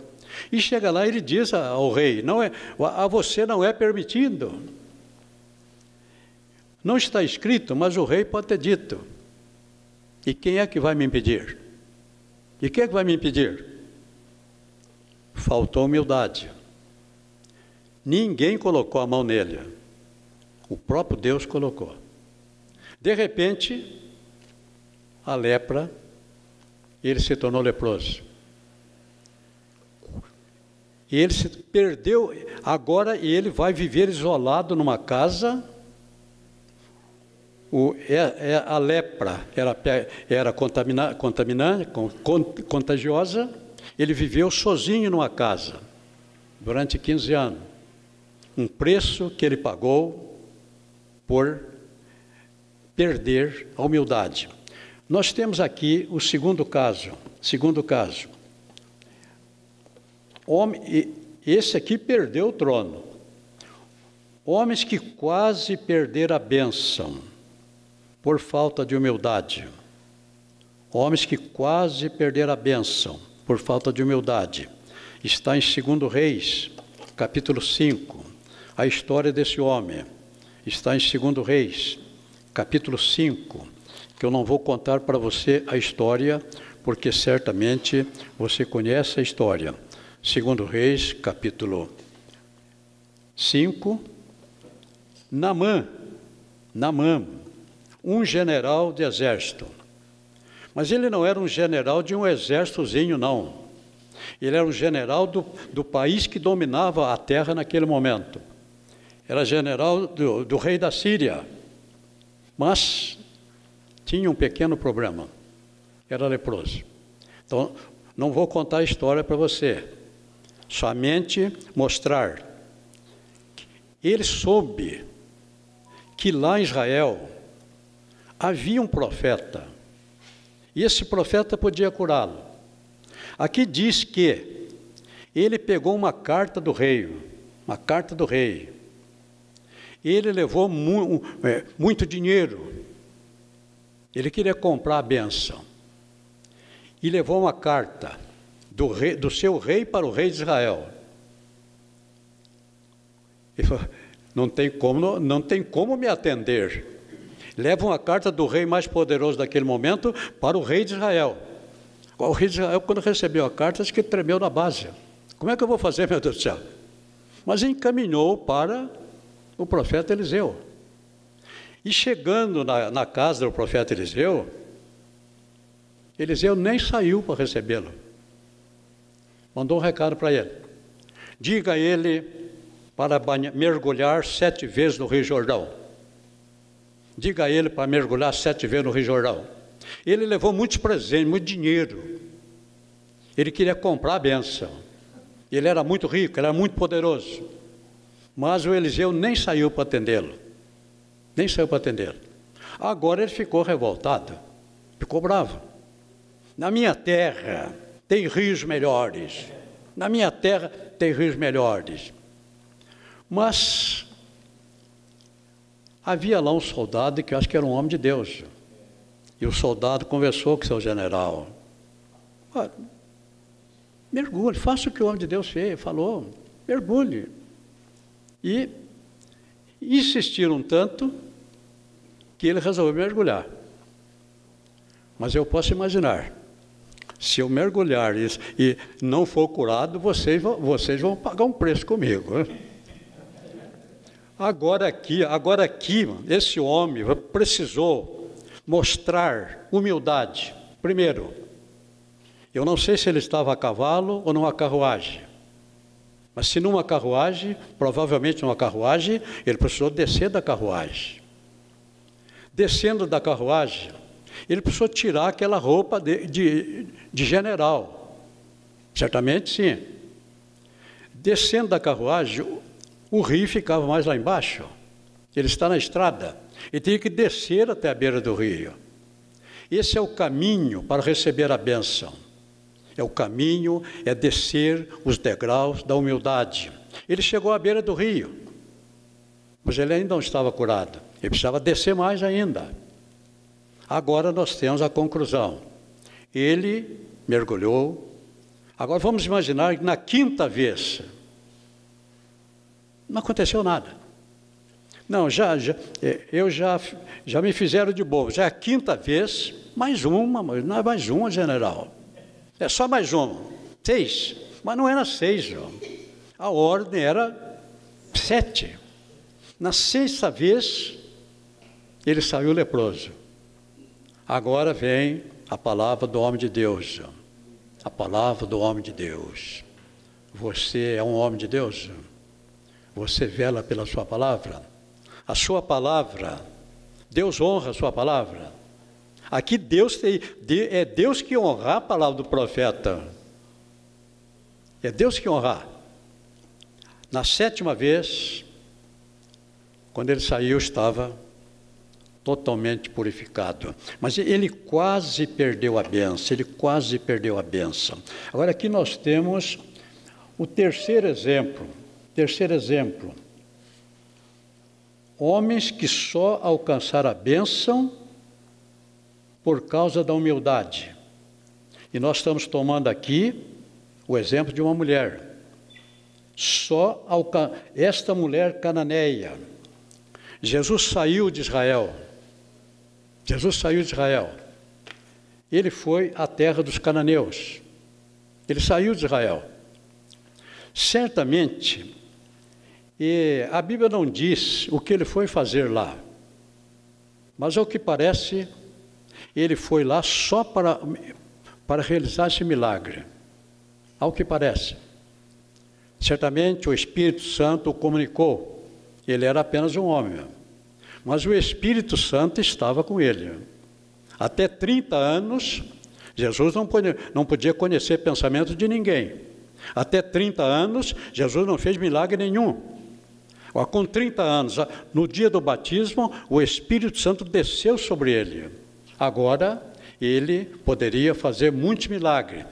E chega lá e ele diz ao rei, a você não é permitido. Não está escrito, mas o rei pode ter dito. E quem é que vai me impedir? Faltou humildade. Ninguém colocou a mão nele. O próprio Deus colocou. De repente, a lepra, ele se tornou leproso. Ele se perdeu, agora ele vai viver isolado numa casa. A lepra era contagiosa. Ele viveu sozinho numa casa durante 15 anos. Um preço que ele pagou por perder a humildade. Nós temos aqui o segundo caso. Esse aqui perdeu o trono. Homens que quase perderam a bênção por falta de humildade. Está em 2 Reis, capítulo 5. A história desse homem está em 2 Reis, capítulo 5, que eu não vou contar para você a história, porque certamente você conhece a história. 2 Reis, capítulo 5, Naamã, um general de exército. Mas ele não era um general de um exércitozinho, não. Ele era um general do país que dominava a terra naquele momento. Era general do rei da Síria. Mas tinha um pequeno problema. Era leproso. Então, não vou contar a história para você. Somente mostrar que ele soube que lá em Israel havia um profeta, e esse profeta podia curá-lo. Aqui diz que ele pegou uma carta do rei, ele levou muito dinheiro, ele queria comprar a bênção, e levou uma carta do seu rei para o rei de Israel. Ele falou, não tem como me atender. Leva uma carta do rei mais poderoso daquele momento para o rei de Israel. O rei de Israel, quando recebeu a carta, acho que tremeu na base. Como é que eu vou fazer, meu Deus do céu? Mas encaminhou para o profeta Eliseu. E chegando na casa do profeta Eliseu, Eliseu nem saiu para recebê-lo. Mandou um recado para ele. Diga a ele para mergulhar 7 vezes no Rio Jordão. Diga a ele para mergulhar 7 vezes no Rio Jordão. Ele levou muitos presentes, muito dinheiro. Ele queria comprar a bênção. Ele era muito rico, ele era muito poderoso. Mas o Eliseu nem saiu para atendê-lo. Nem saiu para atendê-lo. Agora ele ficou revoltado. Ficou bravo. Na minha terra tem rios melhores. Na minha terra tem rios melhores. Mas havia lá um soldado que eu acho que era um homem de Deus. E o soldado conversou com o seu general. Mergulhe, faça o que o homem de Deus fez, falou, mergulhe. E insistiram tanto que ele resolveu mergulhar. Mas eu posso imaginar, se eu mergulhar e não for curado, vocês vão pagar um preço comigo. Agora aqui, esse homem precisou mostrar humildade. Primeiro, eu não sei se ele estava a cavalo ou numa carruagem. Mas se numa carruagem, provavelmente numa carruagem, ele precisou descer da carruagem. Descendo da carruagem, ele precisou tirar aquela roupa de general. Certamente sim. Descendo da carruagem, o rio ficava mais lá embaixo. Ele está na estrada. Ele tinha que descer até a beira do rio. Esse é o caminho para receber a bênção. O caminho é descer os degraus da humildade. Ele chegou à beira do rio, mas ele ainda não estava curado. Ele precisava descer mais ainda. Agora nós temos a conclusão. Ele mergulhou. Agora vamos imaginar que na 5ª vez não aconteceu nada. Não, já me fizeram de bobo. Já é a 5ª vez, mais uma, mas não é mais uma, general. É só mais uma. 6. Mas não era 6, João. A ordem era 7. Na 6ª vez, ele saiu leproso. Agora vem a palavra do homem de Deus, João. A palavra do homem de Deus. Você é um homem de Deus, João? Você vela pela sua palavra? A sua palavra, Deus honra a sua palavra. Aqui é Deus que honra a palavra do profeta. É Deus que honra. Na 7ª vez, quando ele saiu, estava totalmente purificado. Mas ele quase perdeu a bênção, ele quase perdeu a bênção. Agora aqui nós temos o terceiro exemplo. Homens que só alcançaram a bênção por causa da humildade. E nós estamos tomando aqui o exemplo de uma mulher. Esta mulher cananeia. Jesus saiu de Israel. Ele foi à terra dos cananeus. Ele saiu de Israel. Certamente, a Bíblia não diz o que ele foi fazer lá. Mas ao que parece, ele foi lá só para realizar esse milagre. Ao que parece. Certamente o Espírito Santo o comunicou. Ele era apenas um homem. Mas o Espírito Santo estava com ele. Até 30 anos, Jesus não podia conhecer pensamento de ninguém. Até 30 anos, Jesus não fez milagre nenhum. Com 30 anos, no dia do batismo, o Espírito Santo desceu sobre ele. Agora, ele poderia fazer muitos milagres,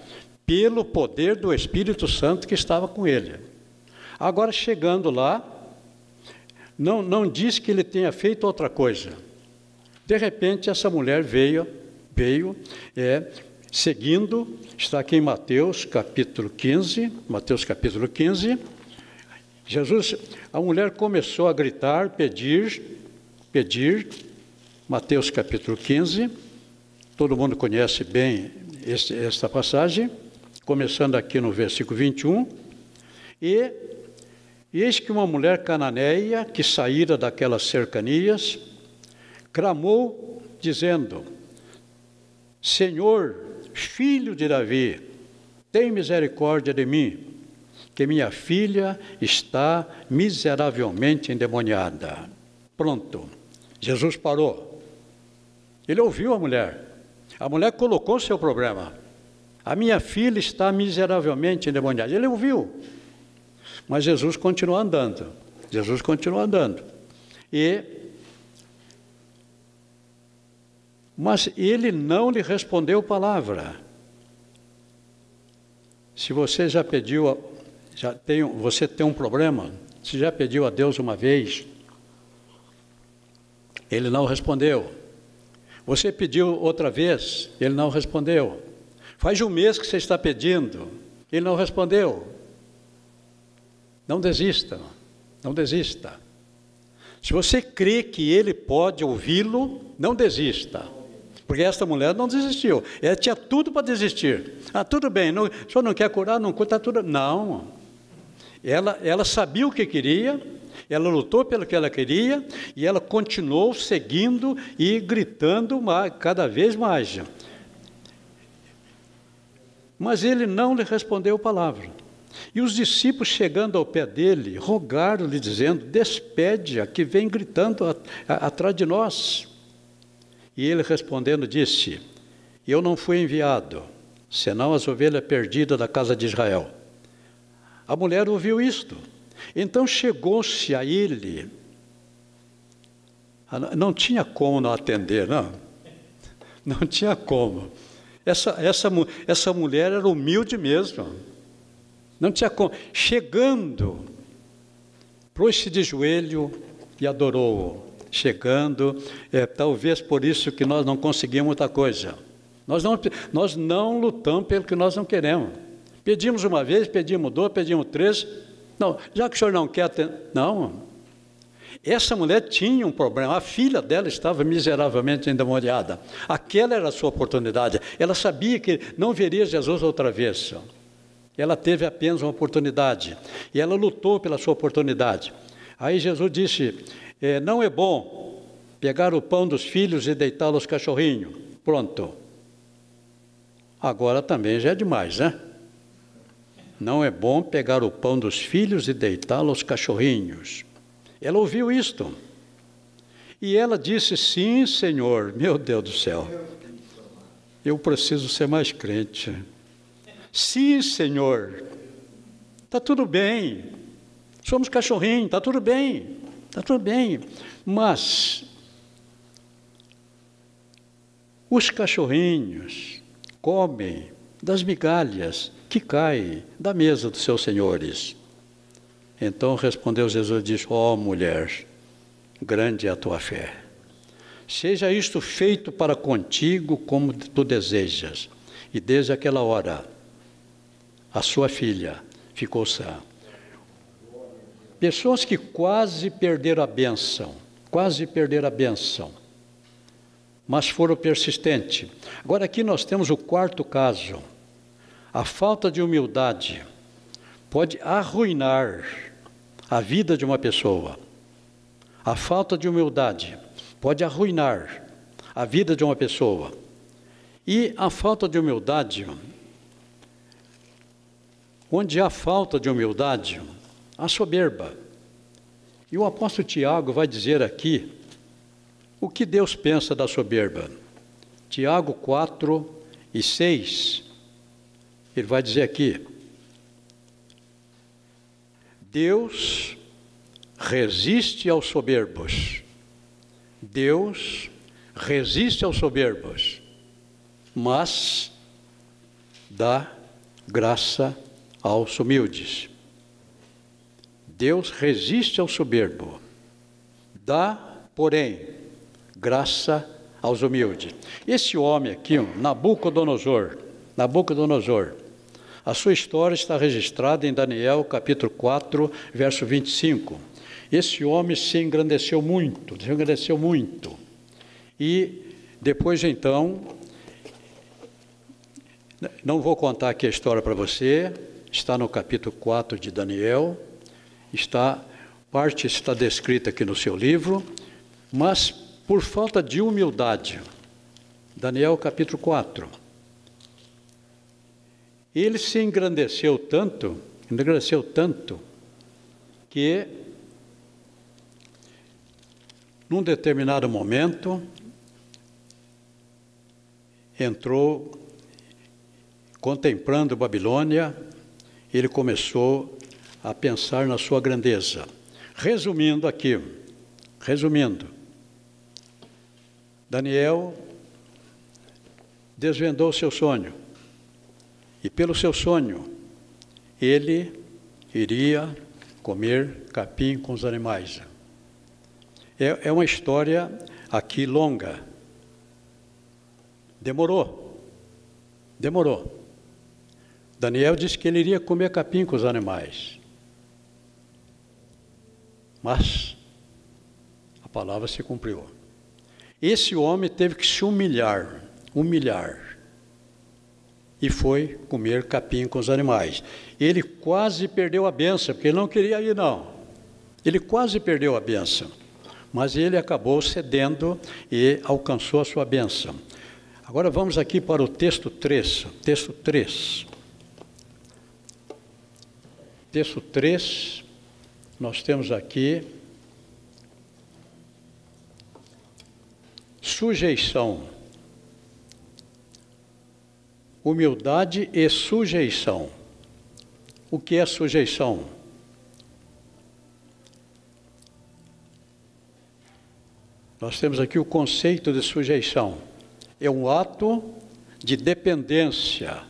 pelo poder do Espírito Santo que estava com ele. Agora, chegando lá, não diz que ele tenha feito outra coisa. De repente, essa mulher veio seguindo, está aqui em Mateus capítulo 15, a mulher começou a gritar, pedir, Mateus capítulo 15, todo mundo conhece bem esta passagem, começando aqui no versículo 21, E eis que uma mulher cananeia, que saíra daquelas cercanias, clamou, dizendo: Senhor, filho de Davi, tem misericórdia de mim, que minha filha está miseravelmente endemoniada. Pronto, Jesus parou. Ele ouviu a mulher. A mulher colocou o seu problema. A minha filha está miseravelmente endemoniada. Ele ouviu. Mas Jesus continuou andando. Jesus continuou andando. Mas ele não lhe respondeu palavra. Se você já pediu, você tem um problema, se já pediu a Deus uma vez, ele não respondeu. Você pediu outra vez, ele não respondeu. Faz um mês que você está pedindo, ele não respondeu. Não desista, não desista. Se você crê que ele pode ouvi-lo, não desista. Porque esta mulher não desistiu. Ela tinha tudo para desistir. Tudo bem, o senhor não quer curar, não cura, está tudo... Não. Ela sabia o que queria, ela lutou pelo que ela queria, e ela continuou seguindo e gritando cada vez mais. Mas ele não lhe respondeu palavra. E os discípulos, chegando ao pé dele, rogaram-lhe, dizendo: despede-a, que vem gritando atrás de nós. E ele, respondendo, disse: eu não fui enviado, senão as ovelhas perdidas da casa de Israel. A mulher ouviu isto. Então chegou-se a ele. Não tinha como não atender, não. Não tinha como. Essa mulher era humilde mesmo. Não tinha como. Chegando, pôs-se de joelho e adorou-o. Chegando, talvez por isso que nós não conseguimos muita coisa. Nós não lutamos pelo que nós não queremos. Pedimos uma vez, pedimos duas, pedimos três. Não, já que o senhor não quer atender... Não. Essa mulher tinha um problema. A filha dela estava miseravelmente endemoniada. Aquela era a sua oportunidade. Ela sabia que não veria Jesus outra vez. Ela teve apenas uma oportunidade. E ela lutou pela sua oportunidade. Aí Jesus disse: não é bom pegar o pão dos filhos e deitá-lo aos cachorrinhos. Pronto. Agora também já é demais, né? Não é bom pegar o pão dos filhos e deitá-lo aos cachorrinhos. Ela ouviu isto. E ela disse: sim, Senhor. Meu Deus do céu. Eu preciso ser mais crente. Sim, Senhor. Está tudo bem. Somos cachorrinhos, está tudo bem. Está tudo bem. Mas os cachorrinhos comem das migalhas que caem da mesa dos seus senhores. Então respondeu Jesus e disse: ó mulher, grande é a tua fé. Seja isto feito para contigo como tu desejas. E desde aquela hora, a sua filha ficou sã. Pessoas que quase perderam a bênção, mas foram persistentes. Agora aqui nós temos o quarto caso. A falta de humildade pode arruinar a vida de uma pessoa. A falta de humildade pode arruinar a vida de uma pessoa. E a falta de humildade, onde há falta de humildade, há soberba. E o apóstolo Tiago vai dizer aqui o que Deus pensa da soberba. Tiago 4:6, ele vai dizer aqui: Deus resiste aos soberbos. Deus resiste aos soberbos, mas dá graça aos humildes. Deus resiste ao soberbo, dá, porém, graça aos humildes. Esse homem aqui, Nabucodonosor, a sua história está registrada em Daniel, capítulo 4, verso 25. Esse homem se engrandeceu muito. E depois, então, não vou contar aqui a história para você, está no capítulo 4 de Daniel, parte está descrita aqui no seu livro, mas por falta de humildade, Daniel capítulo 4, ele se engrandeceu tanto, que num determinado momento entrou, contemplando Babilônia, ele começou a pensar na sua grandeza. Resumindo, Daniel desvendou o seu sonho, e pelo seu sonho, ele iria comer capim com os animais. É uma história aqui longa. Demorou. Daniel disse que ele iria comer capim com os animais. Mas a palavra se cumpriu. Esse homem teve que se humilhar, e foi comer capim com os animais. Ele quase perdeu a bênção, porque ele não queria ir, não. Ele quase perdeu a bênção, mas ele acabou cedendo e alcançou a sua bênção. Agora vamos aqui para o texto 3. Texto 3, nós temos aqui sujeição, humildade e sujeição. O que é sujeição? Nós temos aqui o conceito de sujeição. É um ato de dependência,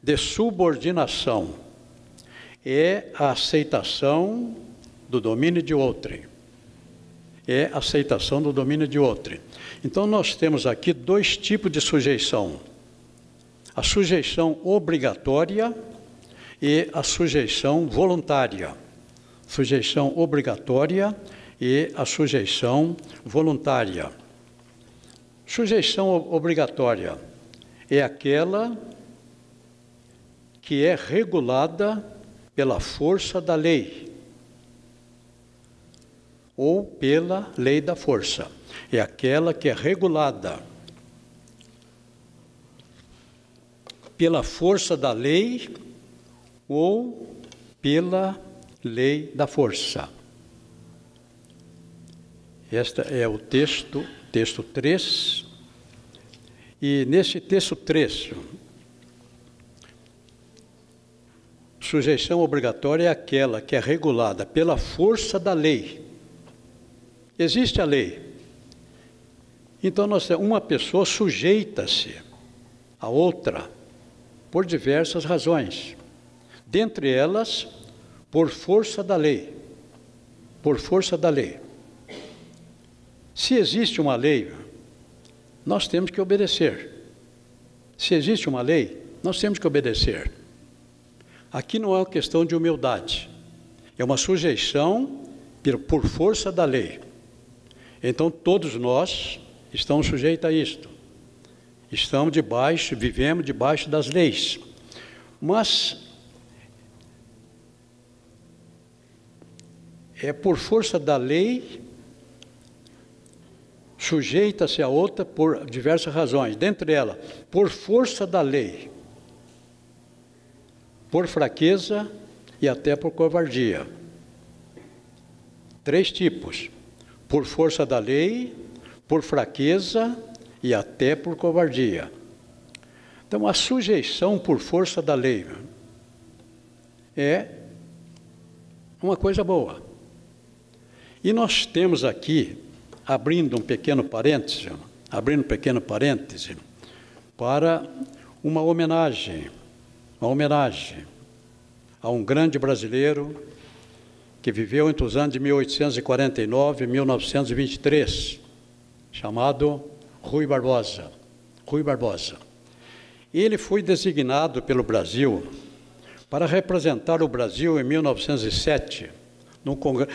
de subordinação. É a aceitação do domínio de outrem. Então, nós temos aqui dois tipos de sujeição. A sujeição obrigatória e a sujeição voluntária. Sujeição obrigatória e a sujeição voluntária. Sujeição obrigatória é aquela que é regulada pela força da lei ou pela lei da força. É aquela que é regulada pela força da lei ou pela lei da força. Este é o texto 3. E nesse texto 3, sujeição obrigatória é aquela que é regulada pela força da lei. Existe a lei. Então, uma pessoa sujeita-se a outra por diversas razões. Dentre elas, por força da lei. Se existe uma lei, nós temos que obedecer. Aqui não é uma questão de humildade, é uma sujeição por força da lei. Então, todos nós estamos sujeitos a isto. Vivemos debaixo das leis. Mas é por força da lei, sujeita-se a outra por diversas razões. Dentre elas, por força da lei, por fraqueza e até por covardia. 3 tipos: por força da lei, por fraqueza e até por covardia. Então, a sujeição por força da lei é uma coisa boa. E nós temos aqui, abrindo um pequeno parêntese, para uma homenagem a um grande brasileiro que viveu entre os anos de 1849 e 1923, chamado Rui Barbosa. Ele foi designado pelo Brasil para representar o Brasil em 1907, numa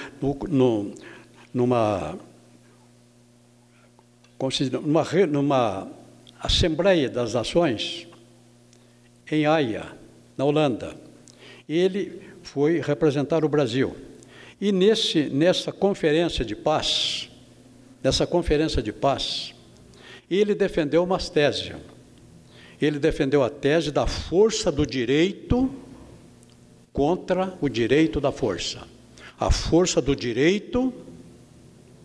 Assembleia das Nações, em Haia, na Holanda. Ele foi representar o Brasil. E nessa conferência de paz, ele defendeu uma tese. Ele defendeu a tese da força do direito contra o direito da força. A força do direito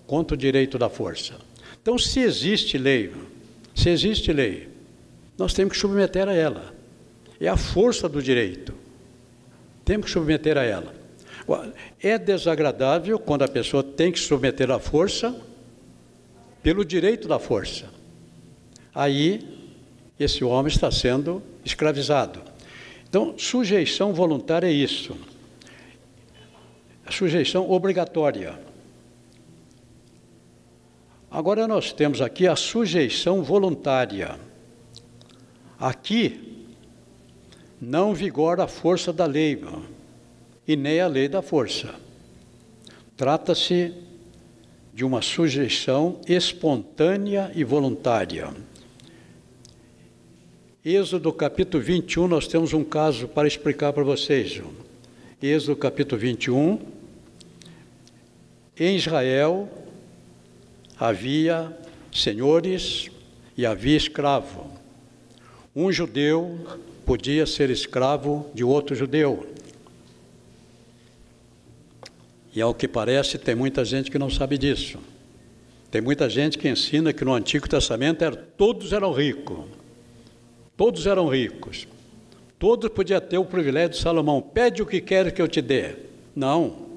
contra o direito da força. Então, se existe lei, nós temos que submeter a ela. É a força do direito. Temos que submeter a ela. É desagradável quando a pessoa tem que submeter à força pelo direito da força. Aí, esse homem está sendo escravizado. Então, sujeição voluntária é isso. Sujeição obrigatória. Agora nós temos aqui a sujeição voluntária. Aqui não vigora a força da lei e nem a lei da força. Trata-se de uma sujeição espontânea e voluntária. Êxodo capítulo 21, nós temos um caso para explicar para vocês. Êxodo capítulo 21, em Israel havia senhores e havia escravo. Um judeu podia ser escravo de outro judeu. E ao que parece, tem muita gente que não sabe disso. Tem muita gente que ensina que no Antigo Testamento todos eram ricos. Todos eram ricos. Todos podiam ter o privilégio de Salomão. Pede o que quer que eu te dê. Não.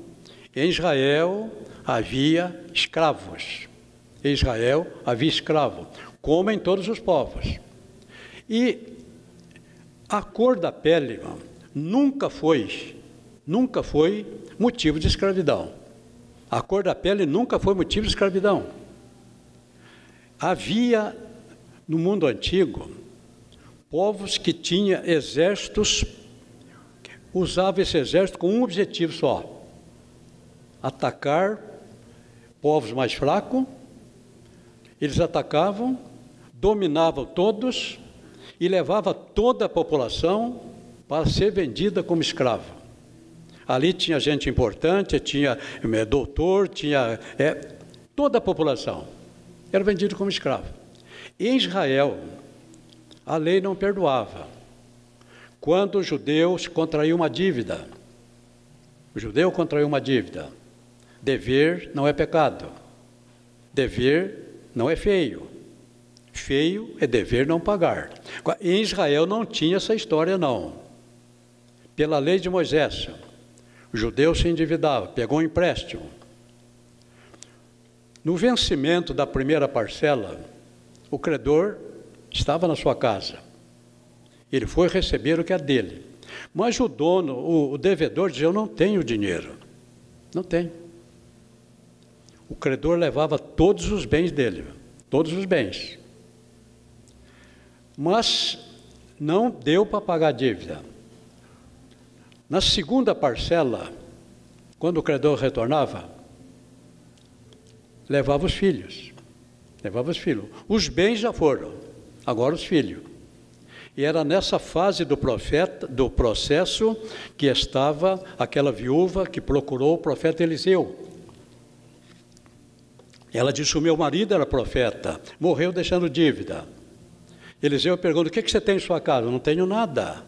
Em Israel havia escravos. Em Israel havia escravo, como em todos os povos. E a cor da pele nunca foi motivo de escravidão. A cor da pele nunca foi motivo de escravidão. Havia, no mundo antigo, povos que tinham exércitos, usavam esse exército com um objetivo só: atacar povos mais fracos. Eles atacavam, dominavam todos e levavam toda a população para ser vendida como escravo. Ali tinha gente importante, tinha doutor, tinha toda a população era vendida como escravo. Em Israel, a lei não perdoava. Quando os judeus contraíam uma dívida, dever não é pecado, dever não é feio. Feio é dever não pagar. Em Israel não tinha essa história, não. Pela lei de Moisés, o judeu se endividava, pegou um empréstimo. No vencimento da primeira parcela, o credor estava na sua casa. Ele foi receber o que é dele. Mas o dono, o devedor, dizia: eu não tenho dinheiro. Não tenho. O credor levava todos os bens dele, todos os bens. Mas não deu para pagar a dívida. Na segunda parcela, quando o credor retornava, levava os filhos. Os bens já foram, agora os filhos. E era nessa fase do processo que estava aquela viúva que procurou o profeta Eliseu. Ela disse: o meu marido era profeta, morreu deixando dívida. Eliseu pergunta: o que você tem em sua casa? Eu não tenho nada.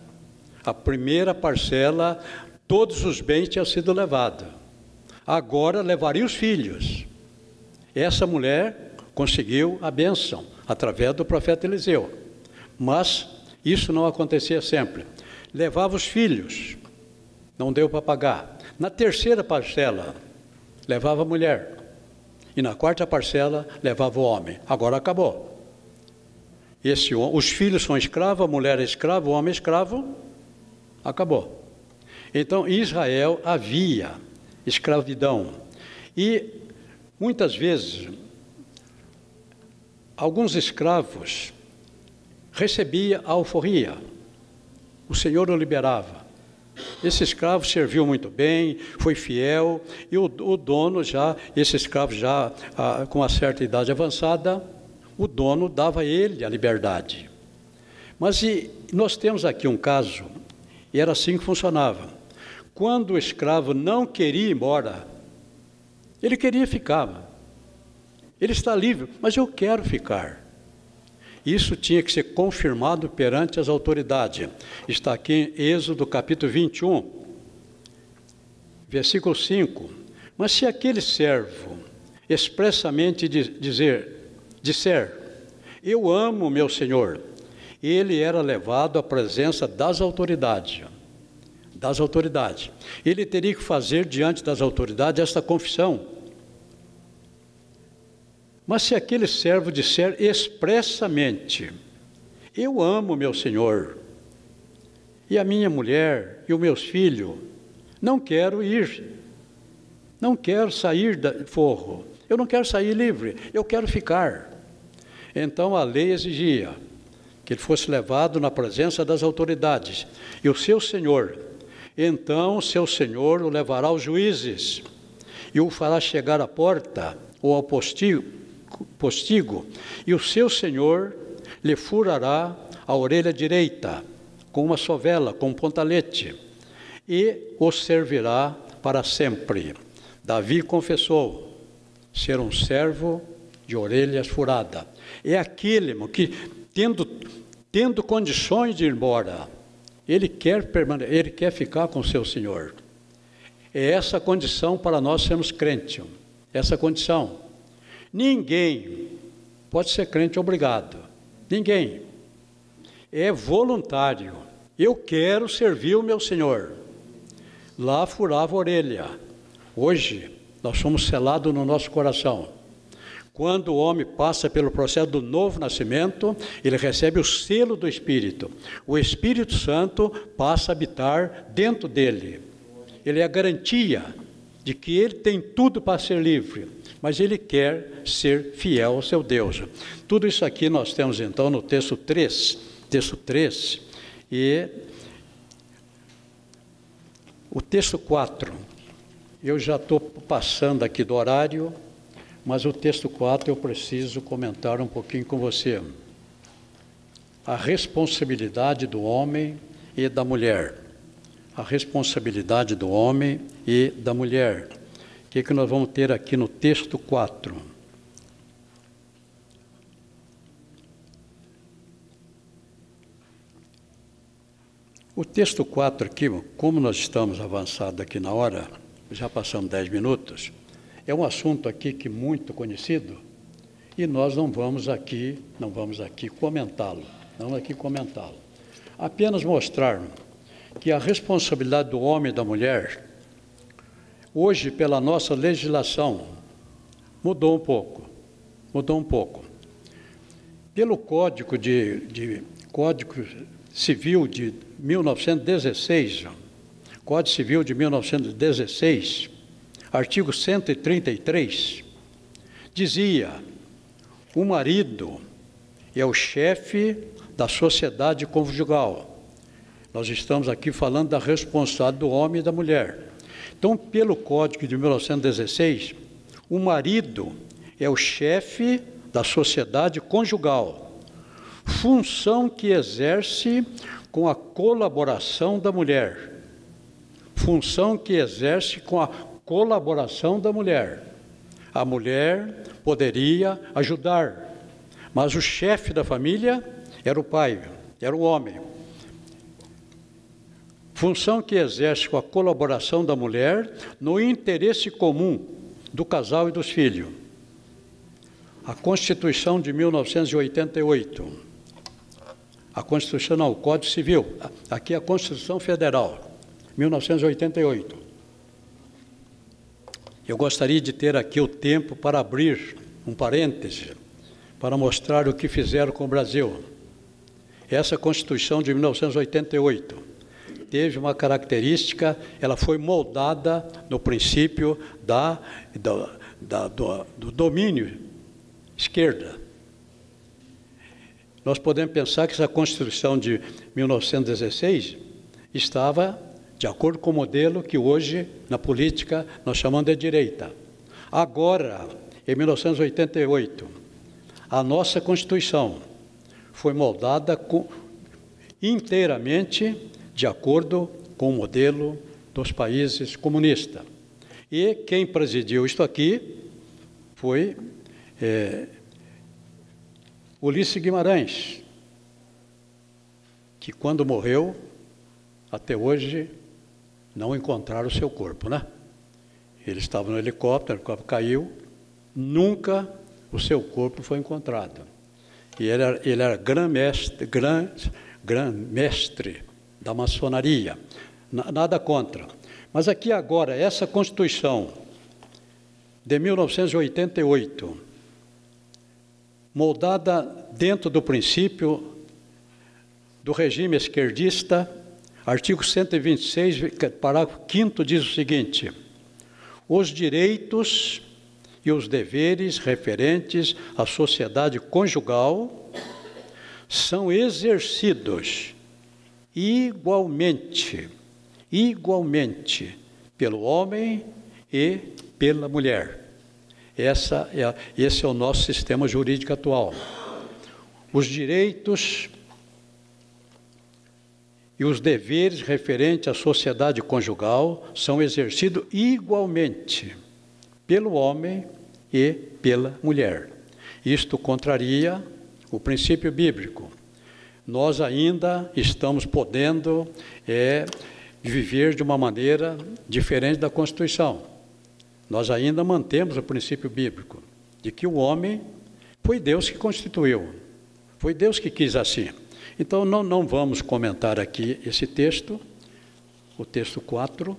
A primeira parcela, todos os bens tinham sido levados. Agora levaria os filhos. Essa mulher conseguiu a bênção através do profeta Eliseu. Mas isso não acontecia sempre. Levava os filhos, não deu para pagar. Na terceira parcela, levava a mulher. E na quarta parcela, levava o homem. Agora acabou. Os filhos são escravos, a mulher é escrava, o homem é escravo, acabou. Então, em Israel havia escravidão. E, muitas vezes, alguns escravos recebiam a alforria. O Senhor o liberava. Esse escravo serviu muito bem, foi fiel, e o dono esse escravo com uma certa idade avançada, o dono dava a ele a liberdade. Mas nós temos aqui um caso, e era assim que funcionava. Quando o escravo não queria ir embora, ele queria ficar. Ele está livre, mas eu quero ficar. Isso tinha que ser confirmado perante as autoridades. Está aqui em Êxodo capítulo 21, versículo 5. Mas se aquele servo expressamente disser, eu amo meu senhor, ele era levado à presença das autoridades. Ele teria que fazer diante das autoridades esta confissão. Mas se aquele servo disser expressamente, eu amo meu senhor, e a minha mulher, e os meus filhos, não quero ir, não quero sair do forro, eu não quero sair livre, eu quero ficar. Então a lei exigia que ele fosse levado na presença das autoridades, e o seu senhor, então o seu senhor o levará aos juízes, e o fará chegar à porta, ou ao postigo, e o seu senhor lhe furará a orelha direita com uma sovela, com um pontalete, e o servirá para sempre. Davi confessou ser um servo de orelhas furadas. É aquele que, tendo condições de ir embora, ele quer permanecer, ele quer ficar com o seu senhor. É essa condição para nós sermos crentes, essa condição. Ninguém pode ser crente obrigado, ninguém. É voluntário. Eu quero servir o meu Senhor. Lá furava a orelha. Hoje, nós somos selados no nosso coração. Quando o homem passa pelo processo do novo nascimento, ele recebe o selo do Espírito. O Espírito Santo passa a habitar dentro dele. Ele é a garantia de que ele tem tudo para ser livre, mas ele quer ser fiel ao seu Deus. Tudo isso aqui nós temos então no texto 3, e o texto 4, eu já estou passando aqui do horário, mas o texto 4 eu preciso comentar um pouquinho com você. A responsabilidade do homem e da mulher. A responsabilidade do homem e da mulher. O que nós vamos ter aqui no texto 4? O texto 4 aqui, como nós estamos avançados aqui na hora, já passamos 10 minutos, é um assunto aqui que é muito conhecido, e nós não vamos aqui comentá-lo, apenas mostrar que a responsabilidade do homem e da mulher, hoje, pela nossa legislação, mudou um pouco. Pelo Código Civil de 1916, Código Civil de 1916, artigo 133, dizia: o marido é o chefe da sociedade conjugal. Nós estamos aqui falando da responsabilidade do homem e da mulher. Então, pelo Código de 1916, o marido é o chefe da sociedade conjugal, função que exerce com a colaboração da mulher. A mulher poderia ajudar, mas o chefe da família era o pai, era o homem. Função que exerce com a colaboração da mulher no interesse comum do casal e dos filhos. A Constituição de 1988. A Constituição não, o Código Civil. Aqui é a Constituição Federal, 1988. Eu gostaria de ter aqui o tempo para abrir um parêntese, para mostrar o que fizeram com o Brasil. Essa Constituição de 1988 teve uma característica, ela foi moldada no princípio do domínio esquerda. Nós podemos pensar que essa Constituição de 1916 estava de acordo com o modelo que hoje, na política, nós chamamos de direita. Agora, em 1988, a nossa Constituição foi moldada inteiramente de acordo com o modelo dos países comunistas. E quem presidiu isto aqui foi Ulisses Guimarães, que quando morreu, até hoje, não encontraram o seu corpo, né? Ele estava no helicóptero, o helicóptero caiu, nunca o seu corpo foi encontrado. E ele era grão-mestre da maçonaria, nada contra. Mas aqui agora, essa Constituição de 1988, moldada dentro do princípio do regime esquerdista, artigo 126, parágrafo 5º, diz o seguinte: os direitos e os deveres referentes à sociedade conjugal são exercidos igualmente pelo homem e pela mulher. Esse é o nosso sistema jurídico atual. Os direitos e os deveres referentes à sociedade conjugal são exercidos igualmente pelo homem e pela mulher. Isto contraria o princípio bíblico. Nós ainda estamos podendo viver de uma maneira diferente da Constituição. Nós ainda mantemos o princípio bíblico de que o homem foi Deus que constituiu, foi Deus que quis assim. Então, não vamos comentar aqui esse texto, o texto 4,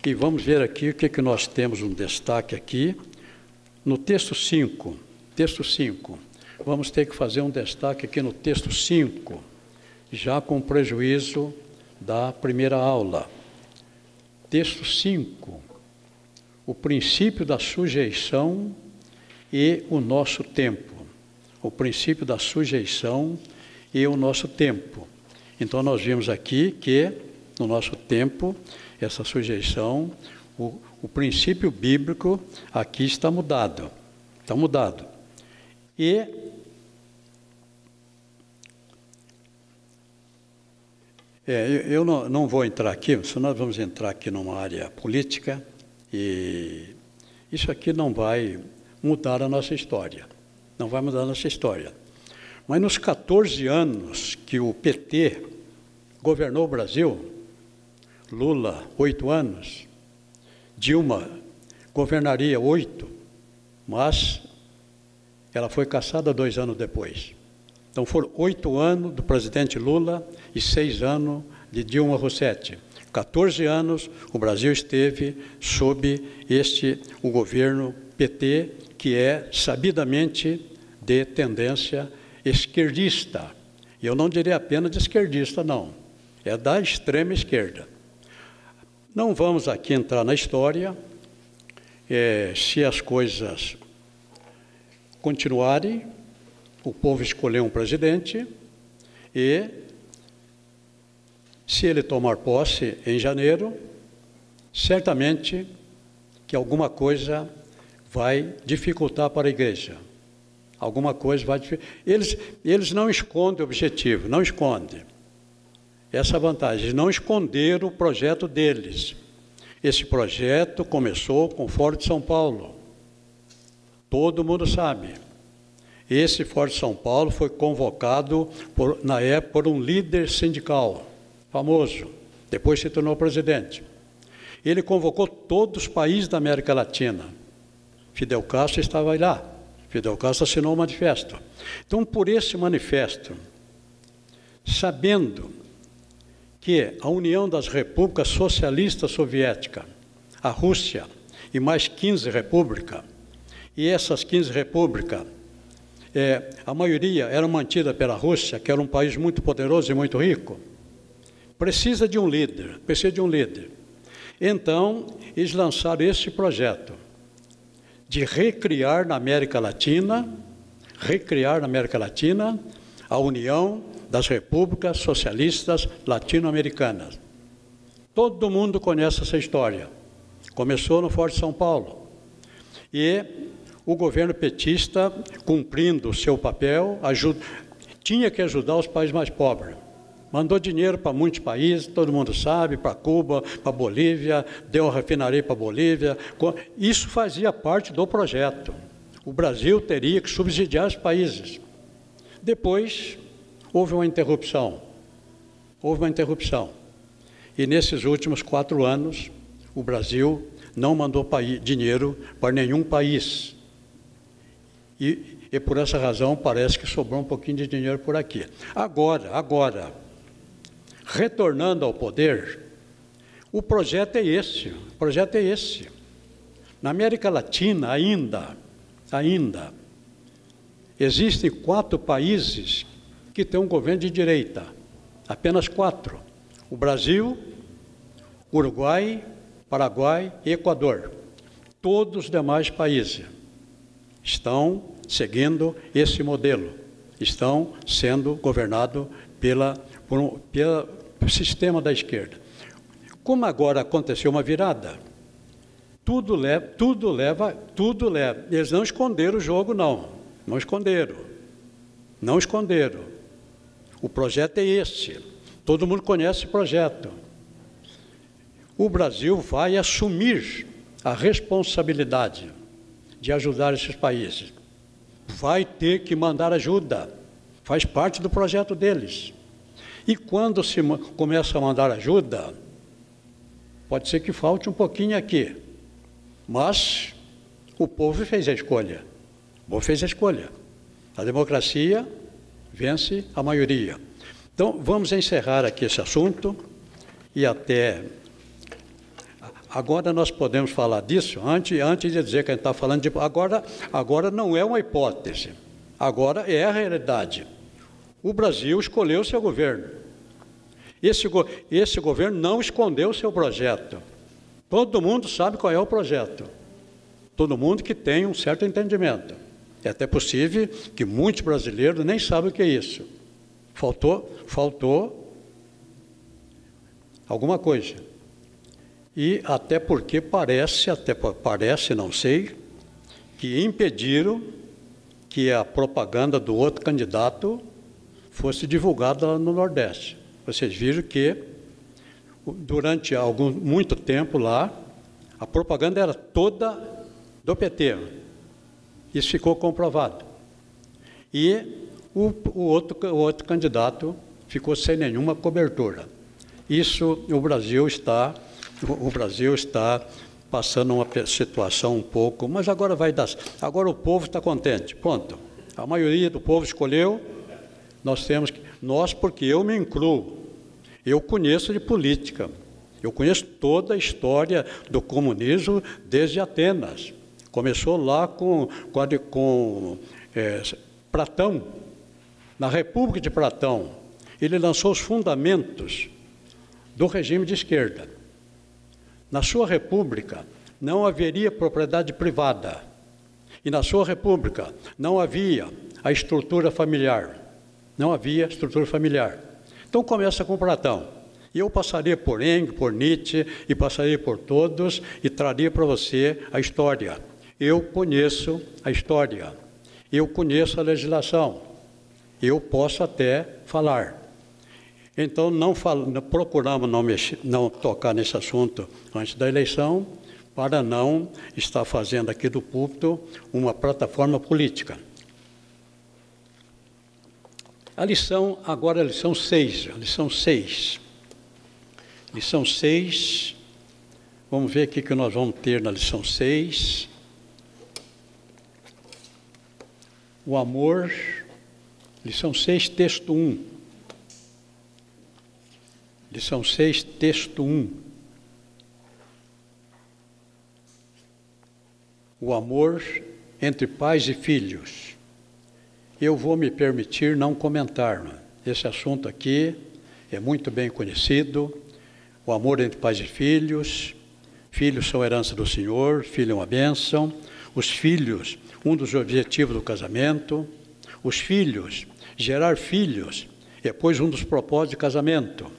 e vamos ver aqui o que nós temos um destaque aqui. No texto 5, vamos ter que fazer um destaque aqui no texto 5, já com prejuízo da primeira aula. Texto 5, o princípio da sujeição e o nosso tempo. O princípio da sujeição e o nosso tempo. Então, nós vimos aqui que, no nosso tempo, essa sujeição, o princípio bíblico aqui está mudado. Está mudado. E eu não vou entrar aqui, senão nós vamos entrar aqui numa área política, e isso aqui não vai mudar a nossa história. Não vai mudar a nossa história. Mas nos 14 anos que o PT governou o Brasil, Lula, 8 anos, Dilma governaria 8, mas ela foi cassada 2 anos depois. Então foram 8 anos do presidente Lula e 6 anos de Dilma Rousseff. 14 anos o Brasil esteve sob o governo PT, que é sabidamente de tendência esquerdista. E eu não diria apenas de esquerdista, não. É da extrema esquerda. Não vamos aqui entrar na história. Se as coisas continuarem, o povo escolher um presidente e, se ele tomar posse em janeiro, certamente que alguma coisa vai dificultar para a igreja. Alguma coisa vai dificultar. Eles não escondem o objetivo, não escondem. Essa vantagem, eles não esconderam o projeto deles. Esse projeto começou com o Fórum de São Paulo. Todo mundo sabe. Esse Fórum de São Paulo foi convocado, na época, por um líder sindical famoso, depois se tornou presidente. Ele convocou todos os países da América Latina. Fidel Castro estava lá. Fidel Castro assinou o manifesto. Então, por esse manifesto, sabendo que a União das Repúblicas Socialistas Soviéticas, a Rússia e mais 15 repúblicas, e essas 15 repúblicas, a maioria eram mantidas pela Rússia, que era um país muito poderoso e muito rico, precisa de um líder. Então, eles lançaram esse projeto de recriar na América Latina a União das Repúblicas Socialistas Latino-Americanas. Todo mundo conhece essa história. Começou no Fórum de São Paulo. E o governo petista, cumprindo o seu papel, tinha que ajudar os países mais pobres. Mandou dinheiro para muitos países, todo mundo sabe, para Cuba, para Bolívia, deu uma refinaria para Bolívia. Isso fazia parte do projeto. O Brasil teria que subsidiar os países. Depois, houve uma interrupção. E nesses últimos 4 anos, o Brasil não mandou dinheiro para nenhum país. E por essa razão parece que sobrou um pouquinho de dinheiro por aqui. Agora, retornando ao poder, o projeto é esse. Na América Latina, ainda, existem 4 países que têm um governo de direita. Apenas 4. O Brasil, Uruguai, Paraguai e Equador. Todos os demais países estão seguindo esse modelo, estão sendo governados pelo sistema da esquerda. Como agora aconteceu uma virada, tudo leva. Eles não esconderam o jogo, não esconderam. O projeto é esse. Todo mundo conhece o projeto. O Brasil vai assumir a responsabilidade de ajudar esses países. Vai ter que mandar ajuda. Faz parte do projeto deles. E quando se começa a mandar ajuda, pode ser que falte um pouquinho aqui. Mas o povo fez a escolha. A democracia vence a maioria. Então, vamos encerrar aqui esse assunto e até... Agora nós podemos falar disso, antes de dizer que a gente está falando de... Agora não é uma hipótese, agora é a realidade. O Brasil escolheu o seu governo. Esse governo não escondeu o seu projeto. Todo mundo sabe qual é o projeto. Todo mundo que tem um certo entendimento. É até possível que muitos brasileiros nem sabem o que é isso. Faltou alguma coisa. E até porque parece, não sei, que impediram que a propaganda do outro candidato fosse divulgada lá no Nordeste. Vocês viram que, durante muito tempo lá, a propaganda era toda do PT. Isso ficou comprovado. E o outro candidato ficou sem nenhuma cobertura. Isso, o Brasil está passando uma situação um pouco, mas agora vai dar. Agora o povo está contente, ponto. A maioria do povo escolheu, porque eu me incluo, eu conheço de política, eu conheço toda a história do comunismo desde Atenas. Começou lá com Platão, na República de Platão. Ele lançou os fundamentos do regime de esquerda. Na sua república não haveria propriedade privada. E na sua república não havia a estrutura familiar. Então começa com Platão. E eu passaria por Engels, por Nietzsche, e passaria por todos, e traria para você a história. Eu conheço a história. Eu conheço a legislação. Eu posso até falar. Então, procuramos não tocar nesse assunto antes da eleição, para não estar fazendo aqui do púlpito uma plataforma política. Agora a lição 6. Lição 6, vamos ver o que nós vamos ter na lição 6. O amor, lição 6, texto 1. Lição 6, texto 1. O amor entre pais e filhos. Eu vou me permitir não comentar. Esse assunto aqui é muito bem conhecido. O amor entre pais e filhos. Filhos são herança do Senhor, filho é uma bênção. Os filhos, um dos objetivos do casamento. Os filhos, gerar filhos, é pois um dos propósitos do casamento.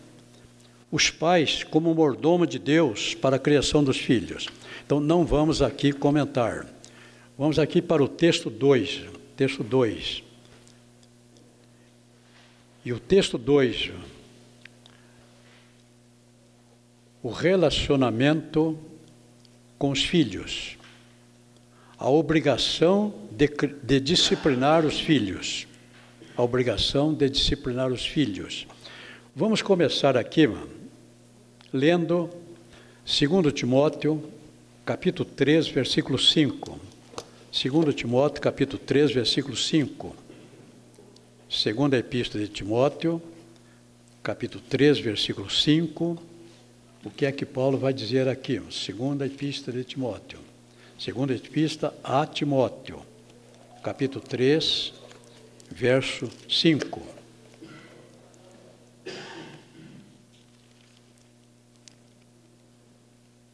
Os pais como mordomo de Deus para a criação dos filhos. Então, não vamos aqui comentar. Vamos aqui para o texto 2. Texto 2. E o texto 2 o relacionamento com os filhos, a obrigação de disciplinar os filhos, a obrigação de disciplinar os filhos. Vamos começar aqui, lendo 2 Timóteo, capítulo 3, versículo 5. 2 Timóteo, capítulo 3, versículo 5. Segunda Epístola de Timóteo, capítulo 3, versículo 5. O que é que Paulo vai dizer aqui? Segunda Epístola de Timóteo. Segunda Epístola a Timóteo, capítulo 3, verso 5.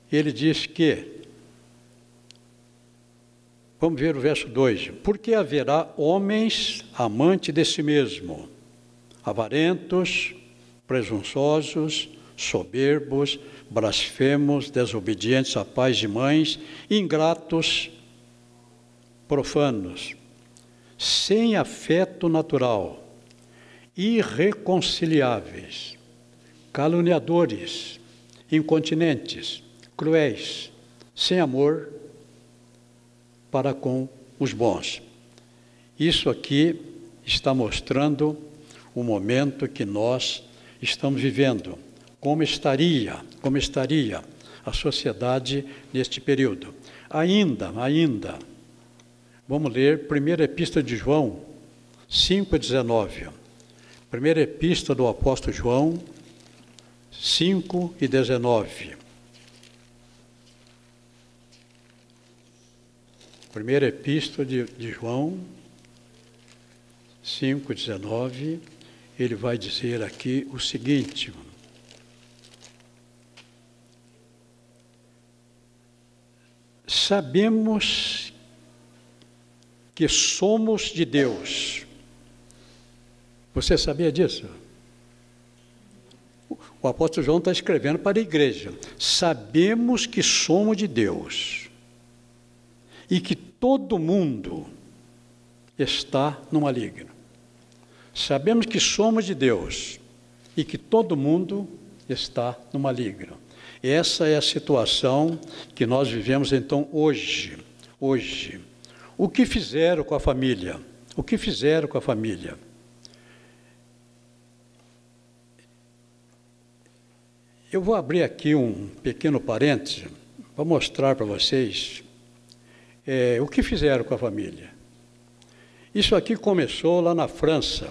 Ele diz que, vamos ver o verso 2, porque haverá homens amantes de si mesmo, avarentos, presunçosos, soberbos, blasfemos, desobedientes a pais e mães, ingratos, profanos, sem afeto natural, irreconciliáveis, caluniadores, incontinentes, cruéis, sem amor para com os bons. Isso aqui está mostrando o momento que nós estamos vivendo. Como estaria a sociedade neste período? Ainda, vamos ler 1ª Epístola de João, 5:19. 1ª Epístola do apóstolo João, 5:19. 1ª Epístola de João, 5:19, ele vai dizer aqui o seguinte: sabemos que somos de Deus. Você sabia disso? O apóstolo João está escrevendo para a igreja. Sabemos que somos de Deus e que todo mundo está no maligno. Sabemos que somos de Deus e que todo mundo está no maligno. Essa é a situação que nós vivemos então hoje. O que fizeram com a família? O que fizeram com a família? Eu vou abrir aqui um pequeno parêntese para mostrar para vocês o que fizeram com a família. Isso aqui começou lá na França.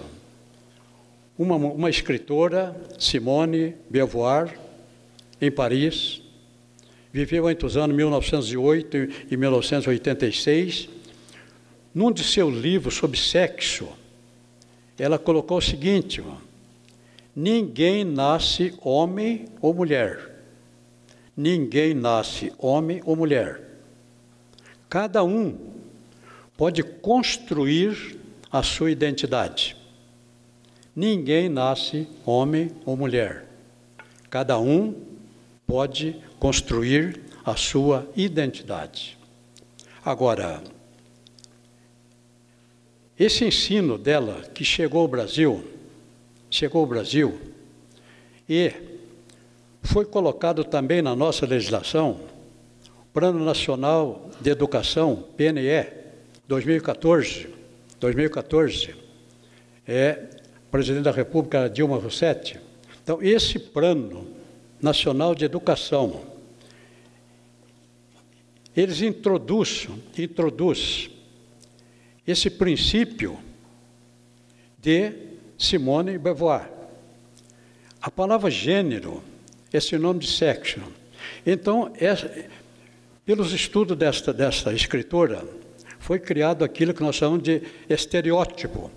Uma escritora, Simone de Beauvoir, em Paris, viveu entre os anos 1908 e 1986. Num de seus livros sobre sexo, ela colocou o seguinte: ninguém nasce homem ou mulher. Ninguém nasce homem ou mulher. Cada um pode construir a sua identidade. Ninguém nasce homem ou mulher. Cada um pode construir a sua identidade. Agora, esse ensino dela, que chegou ao Brasil e foi colocado também na nossa legislação, Plano Nacional de Educação, PNE, 2014, presidente da República, Dilma Rousseff. Então, esse Plano Nacional de Educação, eles introduz esse princípio de Simone de Beauvoir. A palavra gênero é sinônimo de sexo. Então, pelos estudos desta escritora, foi criado aquilo que nós chamamos de estereótipo.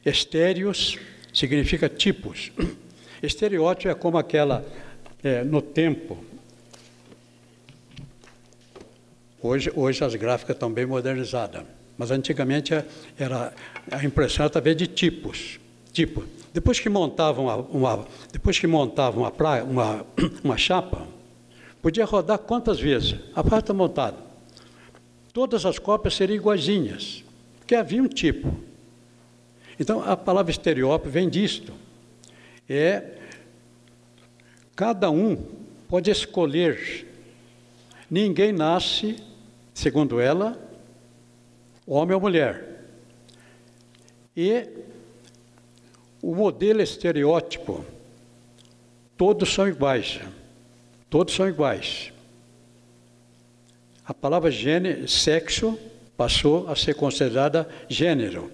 Estéreos significa tipos. Estereótipo é como aquela, no tempo. Hoje as gráficas estão bem modernizadas, mas antigamente a impressão através de tipos. Depois que montavam uma chapa, podia rodar quantas vezes? A parte está montada. Todas as cópias seriam iguaizinhas, porque havia um tipo. Então, a palavra estereótipo vem disto. Cada um pode escolher. Ninguém nasce, segundo ela, homem ou mulher. E o modelo estereótipo, todos são iguais. Todos são iguais. A palavra gênero, sexo, passou a ser considerada gênero.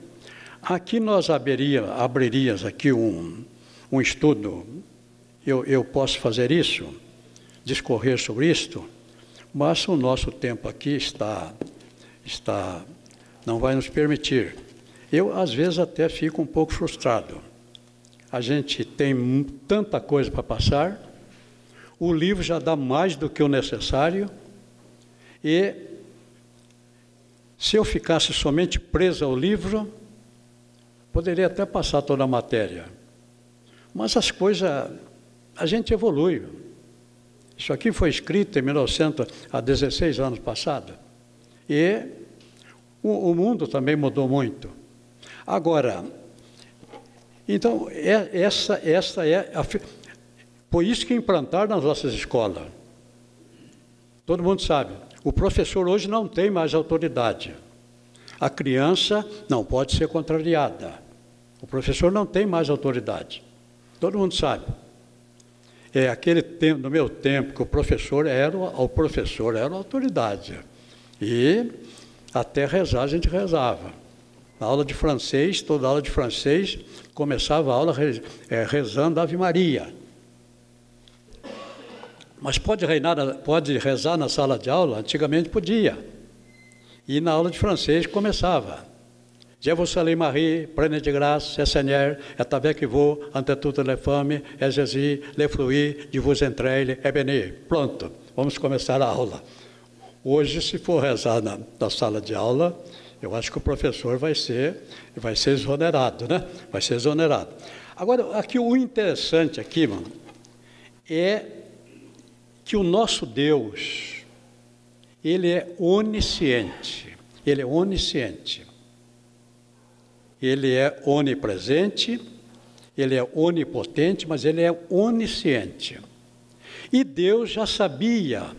Aqui nós abriríamos aqui um estudo. Eu posso fazer isso, discorrer sobre isto, mas o nosso tempo aqui não vai nos permitir. Eu, às vezes, até fico um pouco frustrado. A gente tem tanta coisa para passar, o livro já dá mais do que o necessário, e se eu ficasse somente preso ao livro, poderia até passar toda a matéria. Mas as coisas, a gente evolui. Isso aqui foi escrito em 1900, há 16 anos passados. E o mundo também mudou muito. Agora, então, essa é por isso que implantaram nas nossas escolas. Todo mundo sabe, o professor hoje não tem mais autoridade. A criança não pode ser contrariada. O professor não tem mais autoridade. Todo mundo sabe. É aquele tempo, no meu tempo, que o professor era a autoridade. E até rezar a gente rezava. Na aula de francês, toda aula de francês, começava a aula rezando Ave Maria. Mas pode rezar na sala de aula? Antigamente podia. E na aula de francês começava. Je vous salue Marie, pleine de grâce, le Seigneur est avec vous, entre toutes les femmes, et Jésus, le fruit de vos entrailles, est béni. Pronto, vamos começar a aula. Hoje, se for rezar na sala de aula, eu acho que o professor vai ser exonerado, né? Vai ser exonerado. Agora, aqui o interessante aqui, mano, é que o nosso Deus, ele é onisciente. Ele é onisciente. Ele é onipresente, ele é onipotente, mas ele é onisciente. E Deus já sabia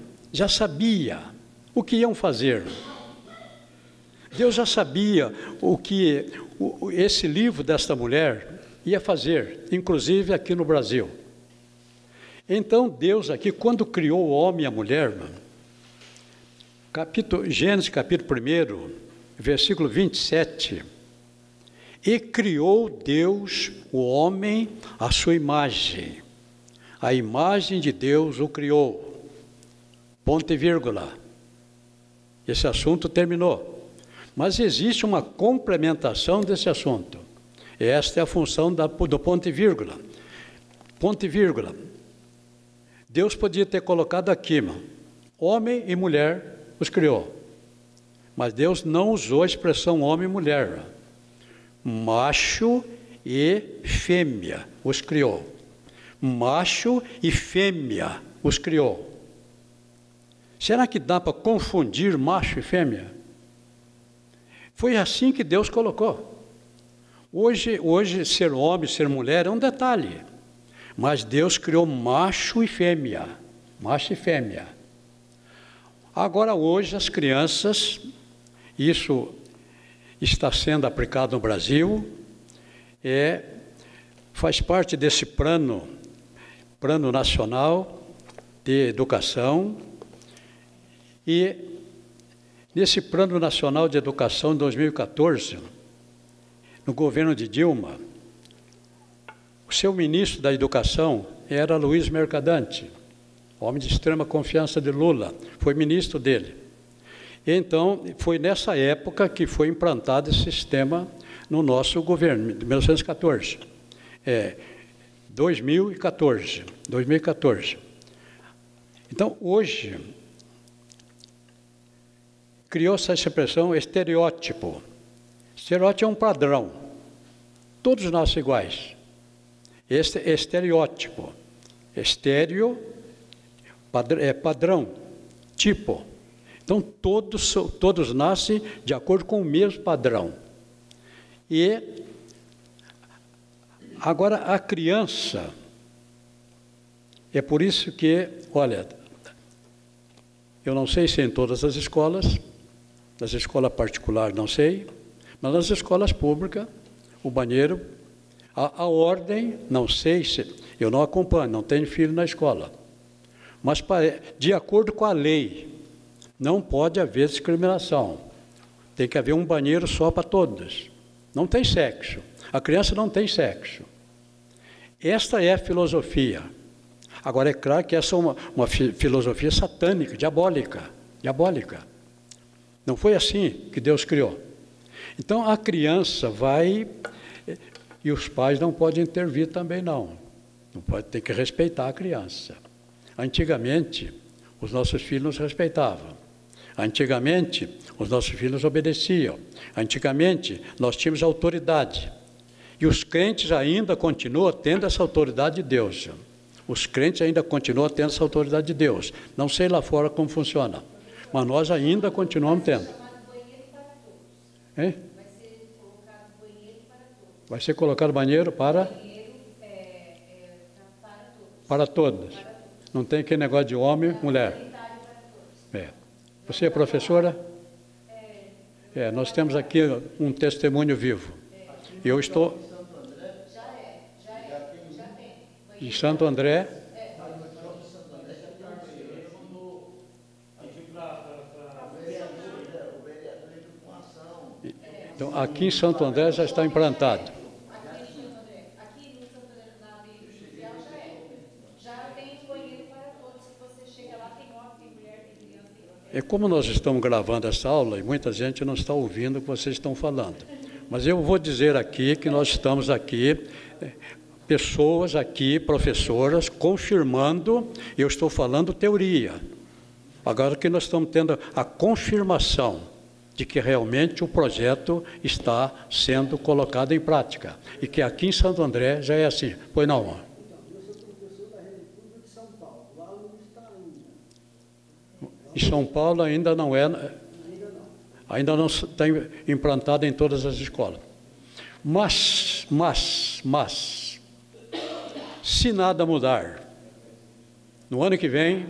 o que iam fazer. Deus já sabia o que esse livro desta mulher ia fazer, inclusive aqui no Brasil. Então, Deus aqui, quando criou o homem e a mulher, Gênesis capítulo 1, versículo 27, e criou Deus o homem à sua imagem. A imagem de Deus o criou. Ponto e vírgula. Esse assunto terminou. Mas existe uma complementação desse assunto. Esta é a função do ponto e vírgula. Ponto e vírgula. Deus podia ter colocado aqui, homem e mulher os criou. Mas Deus não usou a expressão homem e mulher. Macho e fêmea os criou. Macho e fêmea os criou. Será que dá para confundir macho e fêmea? Foi assim que Deus colocou. Hoje ser homem, ser mulher é um detalhe. Mas Deus criou macho e fêmea. Macho e fêmea. Agora, hoje, as crianças, isso está sendo aplicado no Brasil, faz parte desse plano nacional de educação, e nesse plano nacional de educação de 2014, no governo de Dilma, o seu ministro da educação era Luiz Mercadante, homem de extrema confiança de Lula, foi ministro dele. Então, foi nessa época que foi implantado esse sistema no nosso governo, de 1914. 2014. Então, hoje, criou-se essa expressão estereótipo. Estereótipo é um padrão. Todos nós iguais. Este é estereótipo. Estéreo é padrão, tipo. Então, todos nascem de acordo com o mesmo padrão. E agora a criança, É por isso que, olha, eu não sei se em todas as escolas, nas escolas particulares não sei, mas nas escolas públicas, o banheiro, a ordem, não sei se, eu não acompanho, não tenho filho na escola, mas de acordo com a lei, não pode haver discriminação. Tem que haver um banheiro só para todos. Não tem sexo. A criança não tem sexo. Esta é a filosofia. Agora, é claro que essa é uma filosofia satânica, diabólica. Não foi assim que Deus criou. Então, a criança vai, e os pais não podem intervir também, não. Não pode, tem que respeitar a criança. Antigamente, os nossos filhos nos respeitavam. Antigamente, os nossos filhos obedeciam. Antigamente, nós tínhamos autoridade. E os crentes ainda continuam tendo essa autoridade de Deus. Os crentes ainda continuam tendo essa autoridade de Deus. Não sei lá fora como funciona, mas nós ainda continuamos tendo. Hein? Vai ser colocado banheiro para todos. Não tem aquele negócio de homem, mulher. Você é professora? Nós temos aqui um testemunho vivo. Eu estou... De Santo André? Então, aqui em Santo André já está implantado. Aqui no Santo André, na Avenida Industrial, já tem banheiro para todos. Se você chega lá, tem homem, tem mulher, tem criança. É como nós estamos gravando essa aula e muita gente não está ouvindo o que vocês estão falando. Mas eu vou dizer aqui que nós estamos aqui, pessoas aqui, professoras, confirmando, eu estou falando teoria. Agora que nós estamos tendo a confirmação de que realmente o projeto está sendo colocado em prática. E que aqui em Santo André já é assim. Pois não, eu sou professor da Rede Pública de São Paulo. Lá não está ainda. Em São Paulo ainda não é... Ainda não está implantado em todas as escolas. Mas, se nada mudar, no ano que vem,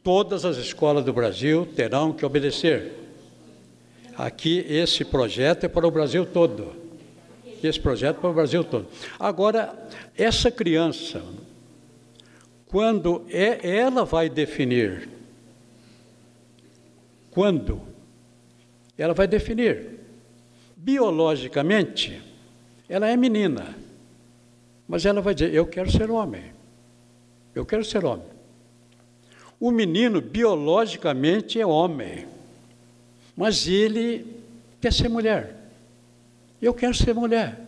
todas as escolas do Brasil terão que obedecer. Aqui, esse projeto é para o Brasil todo. Esse projeto é para o Brasil todo. Agora, essa criança, quando ela vai definir, ela vai definir. Biologicamente, ela é menina, mas ela vai dizer, eu quero ser homem. Eu quero ser homem. O menino, biologicamente, é homem, mas ele quer ser mulher. Eu quero ser mulher.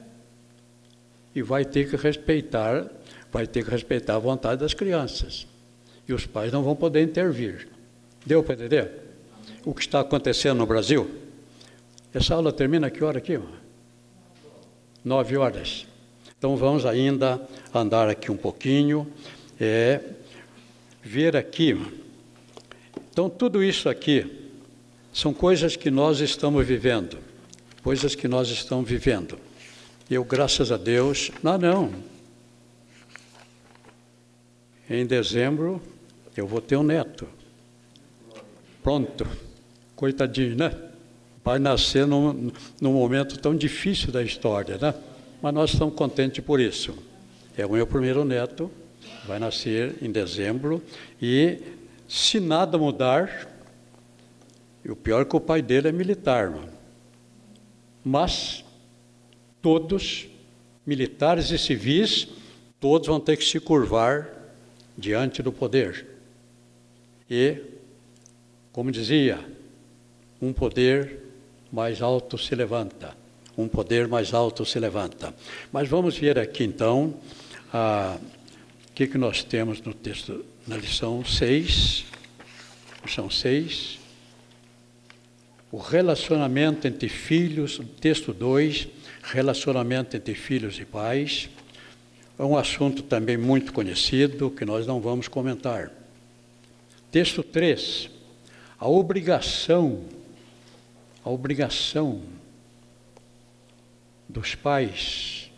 E vai ter que respeitar a vontade das crianças. E os pais não vão poder intervir. Deu para entender? O que está acontecendo no Brasil? Essa aula termina a que hora aqui? 9 horas. Então, vamos ainda andar aqui um pouquinho, ver aqui. Então, tudo isso aqui são coisas que nós estamos vivendo, Eu, graças a Deus, não. Em dezembro, eu vou ter um neto. Pronto. Coitadinho, né? Vai nascer num momento tão difícil da história, né? Mas nós estamos contentes por isso. É o meu primeiro neto, vai nascer em dezembro, e se nada mudar, e o pior é que o pai dele é militar, mas todos, militares e civis, todos vão ter que se curvar diante do poder. E, como dizia, um poder mais alto se levanta. Um poder mais alto se levanta. Mas vamos ver aqui, então, o que nós temos no texto, na lição 6. Lição 6. O relacionamento entre filhos, texto 2, relacionamento entre filhos e pais. É um assunto também muito conhecido, que nós não vamos comentar. Texto 3. A obrigação dos pais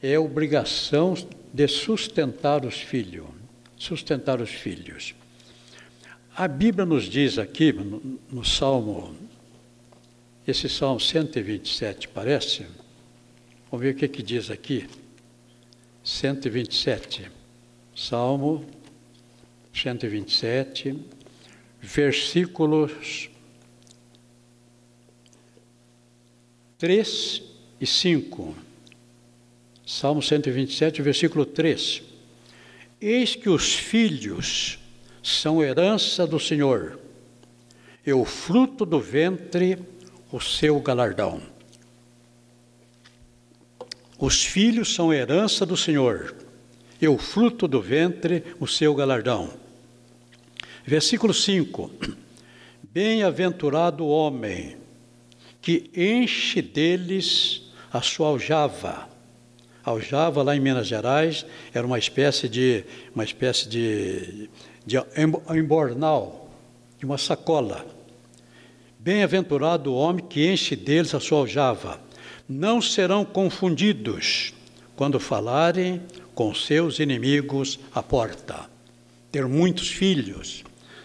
é obrigação de sustentar os filhos. Sustentar os filhos. A Bíblia nos diz aqui, no Salmo, esse Salmo 127, parece. Vamos ver o que diz aqui. 127. Salmo 127, versículos 3 e 5. Salmo 127, versículo 3. Eis que os filhos são herança do Senhor, e o fruto do ventre o seu galardão. Os filhos são herança do Senhor, e o fruto do ventre o seu galardão. Versículo 5. Bem-aventurado o homem que enche deles a sua aljava. Aljava, lá em Minas Gerais, era uma espécie de embornal, de uma sacola. Bem-aventurado o homem que enche deles a sua aljava. Não serão confundidos quando falarem com seus inimigos à porta. Ter muitos filhos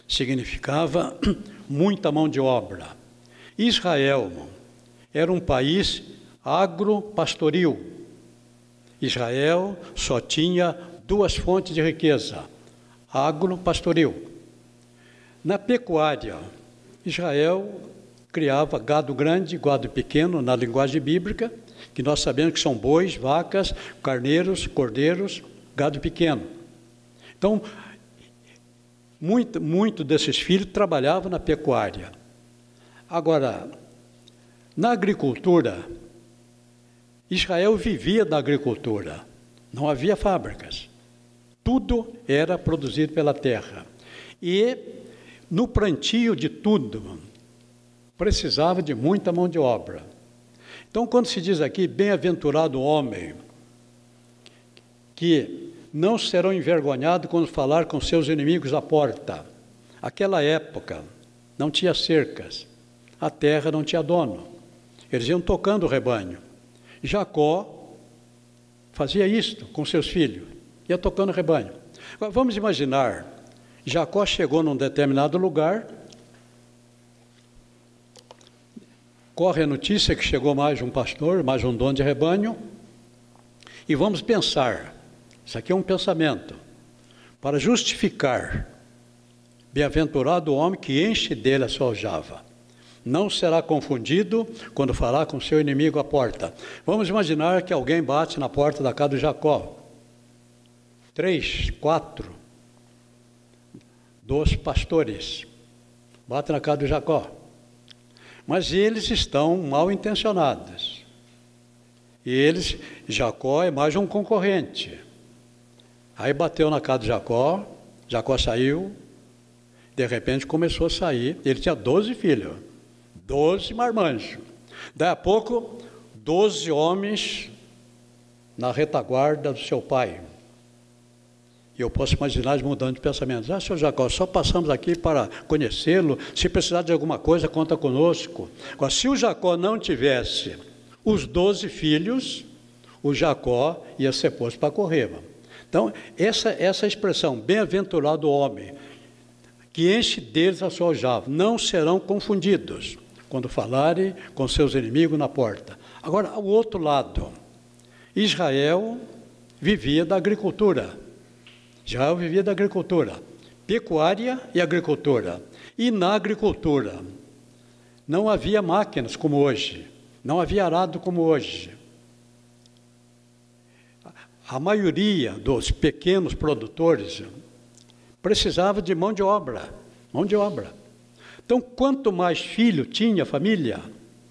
significava muita mão de obra. Israel era um país agropastoril. Israel só tinha duas fontes de riqueza: agropastoril. Na pecuária, Israel criava gado grande, gado pequeno, na linguagem bíblica, que nós sabemos que são bois, vacas, carneiros, cordeiros, gado pequeno. Então, muito desses filhos trabalhavam na pecuária. Agora, na agricultura, Israel vivia da agricultura, não havia fábricas, tudo era produzido pela terra. E no plantio de tudo, precisava de muita mão de obra. Então, quando se diz aqui, bem-aventurado o homem, que não serão envergonhados quando falar com seus inimigos à porta. Aquela época não tinha cercas, a terra não tinha dono, eles iam tocando o rebanho. Jacó fazia isto com seus filhos, ia tocando o rebanho. Agora, vamos imaginar, Jacó chegou num determinado lugar, corre a notícia que chegou mais um pastor, mais um dono de rebanho, e vamos pensar, isso aqui é um pensamento, para justificar, bem-aventurado o homem que enche dele a sua aljava, não será confundido quando falar com seu inimigo à porta. Vamos imaginar que alguém bate na porta da casa de Jacó, 3, 4, 2 pastores, batem na casa de Jacó. Mas eles estão mal intencionados. E Jacó é mais um concorrente. Aí bateu na casa de Jacó, Jacó saiu, de repente começou a sair, ele tinha 12 filhos, 12 marmanjos. Daí a pouco, 12 homens na retaguarda do seu pai. E eu posso imaginar eles mudando de pensamento. Senhor Jacó, só passamos aqui para conhecê-lo. Se precisar de alguma coisa, conta conosco. Agora, se o Jacó não tivesse os 12 filhos, o Jacó ia ser posto para correr. Então, essa expressão, bem-aventurado o homem, que enche deles a sua aljava, não serão confundidos quando falarem com seus inimigos na porta. Agora, ao outro lado, Israel vivia da agricultura. Israel vivia da agricultura, pecuária e agricultura. E na agricultura não havia máquinas como hoje, não havia arado como hoje. A maioria dos pequenos produtores precisava de mão de obra, mão de obra. Então, quanto mais filho tinha a família,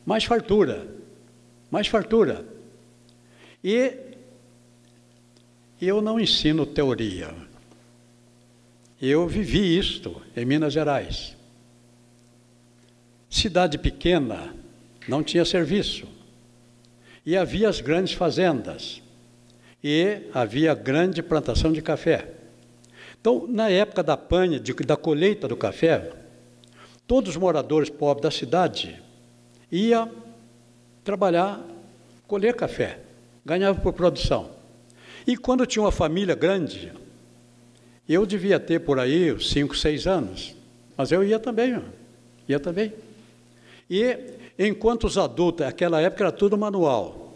mais fartura, mais fartura. E eu não ensino teoria. Eu vivi isto em Minas Gerais. Cidade pequena, não tinha serviço. E havia as grandes fazendas. E havia grande plantação de café. Então, na época da panha, da colheita do café, todos os moradores pobres da cidade iam trabalhar, colher café, ganhavam por produção. E quando tinha uma família grande, eu devia ter por aí uns 5, 6 anos, mas eu ia também, ia também. E enquanto os adultos, naquela época era tudo manual,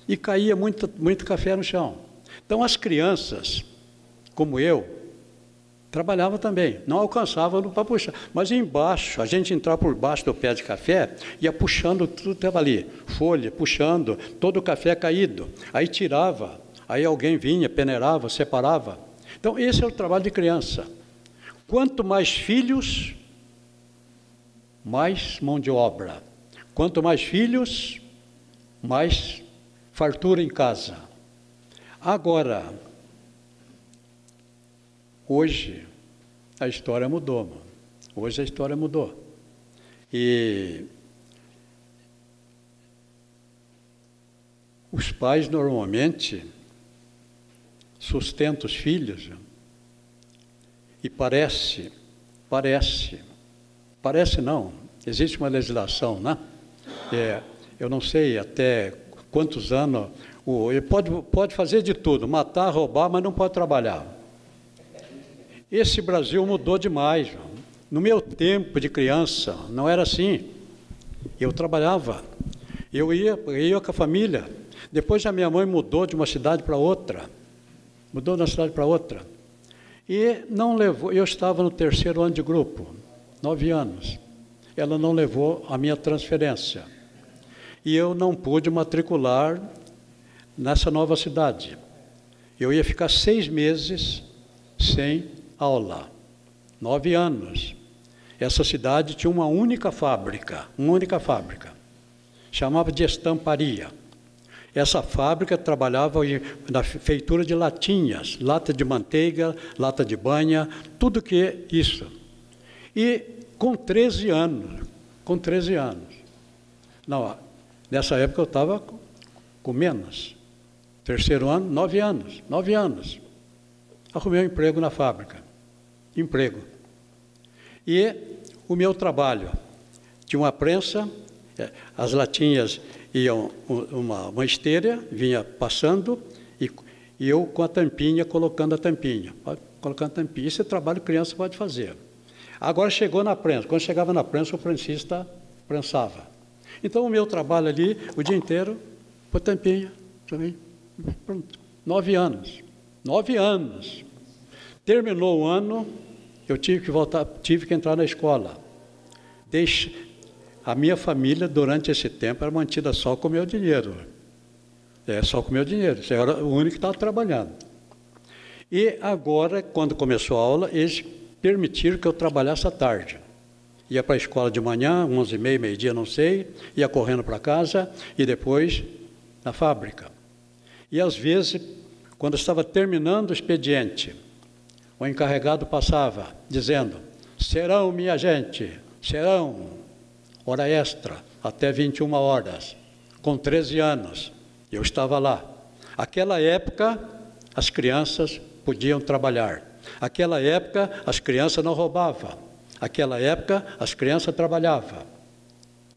e caía muito café no chão. Então as crianças, como eu, trabalhavam também, não alcançavam para puxar, mas embaixo, a gente entrava por baixo do pé de café, ia puxando tudo que estava ali, folha, puxando, todo o café caído, aí tirava, aí alguém vinha, peneirava, separava. Então esse é o trabalho de criança. Quanto mais filhos, mais mão de obra. Quanto mais filhos, mais fartura em casa. Agora, hoje, a história mudou, mano. Hoje a história mudou. E os pais, normalmente, sustentam os filhos, e parece não, existe uma legislação, né? Eu não sei até quantos anos, ele pode fazer de tudo, matar, roubar, mas não pode trabalhar. Esse Brasil mudou demais. No meu tempo de criança, não era assim. Eu trabalhava, eu ia com a família. Depois a minha mãe mudou de uma cidade para outra. E não levou, eu estava no 3º ano de grupo, 9 anos. Ela não levou a minha transferência. E eu não pude matricular nessa nova cidade. Eu ia ficar 6 meses sem aula. 9 anos. Essa cidade tinha uma única fábrica, chamava de estamparia. Essa fábrica trabalhava na feitura de latinhas, lata de manteiga, lata de banha, tudo que isso. E com 13 anos, não, nessa época eu estava com menos. 3º ano, 9 anos. Arrumei um emprego na fábrica. E o meu trabalho, tinha uma prensa, as latinhas iam uma esteira, vinha passando, e eu com a tampinha, colocando a tampinha. Esse trabalho criança pode fazer. Agora chegou na prensa. Quando chegava na prensa, o prensista prensava. Então, o meu trabalho ali, o dia inteiro, por tampinha, também. Pronto. 9 anos. Terminou o ano, eu tive que entrar na escola. A minha família, durante esse tempo, era mantida só com o meu dinheiro. Só com o meu dinheiro. Isso era o único que estava trabalhando. E agora, quando começou a aula, eles permitiram que eu trabalhasse à tarde. Ia para a escola de manhã, 11h30, meio-dia, não sei, ia correndo para casa e depois na fábrica. E às vezes, quando estava terminando o expediente, o encarregado passava, dizendo: serão, minha gente, hora extra, até 21 horas, com 13 anos. Eu estava lá. Aquela época, as crianças podiam trabalhar. Aquela época, as crianças não roubavam. Aquela época, as crianças trabalhavam.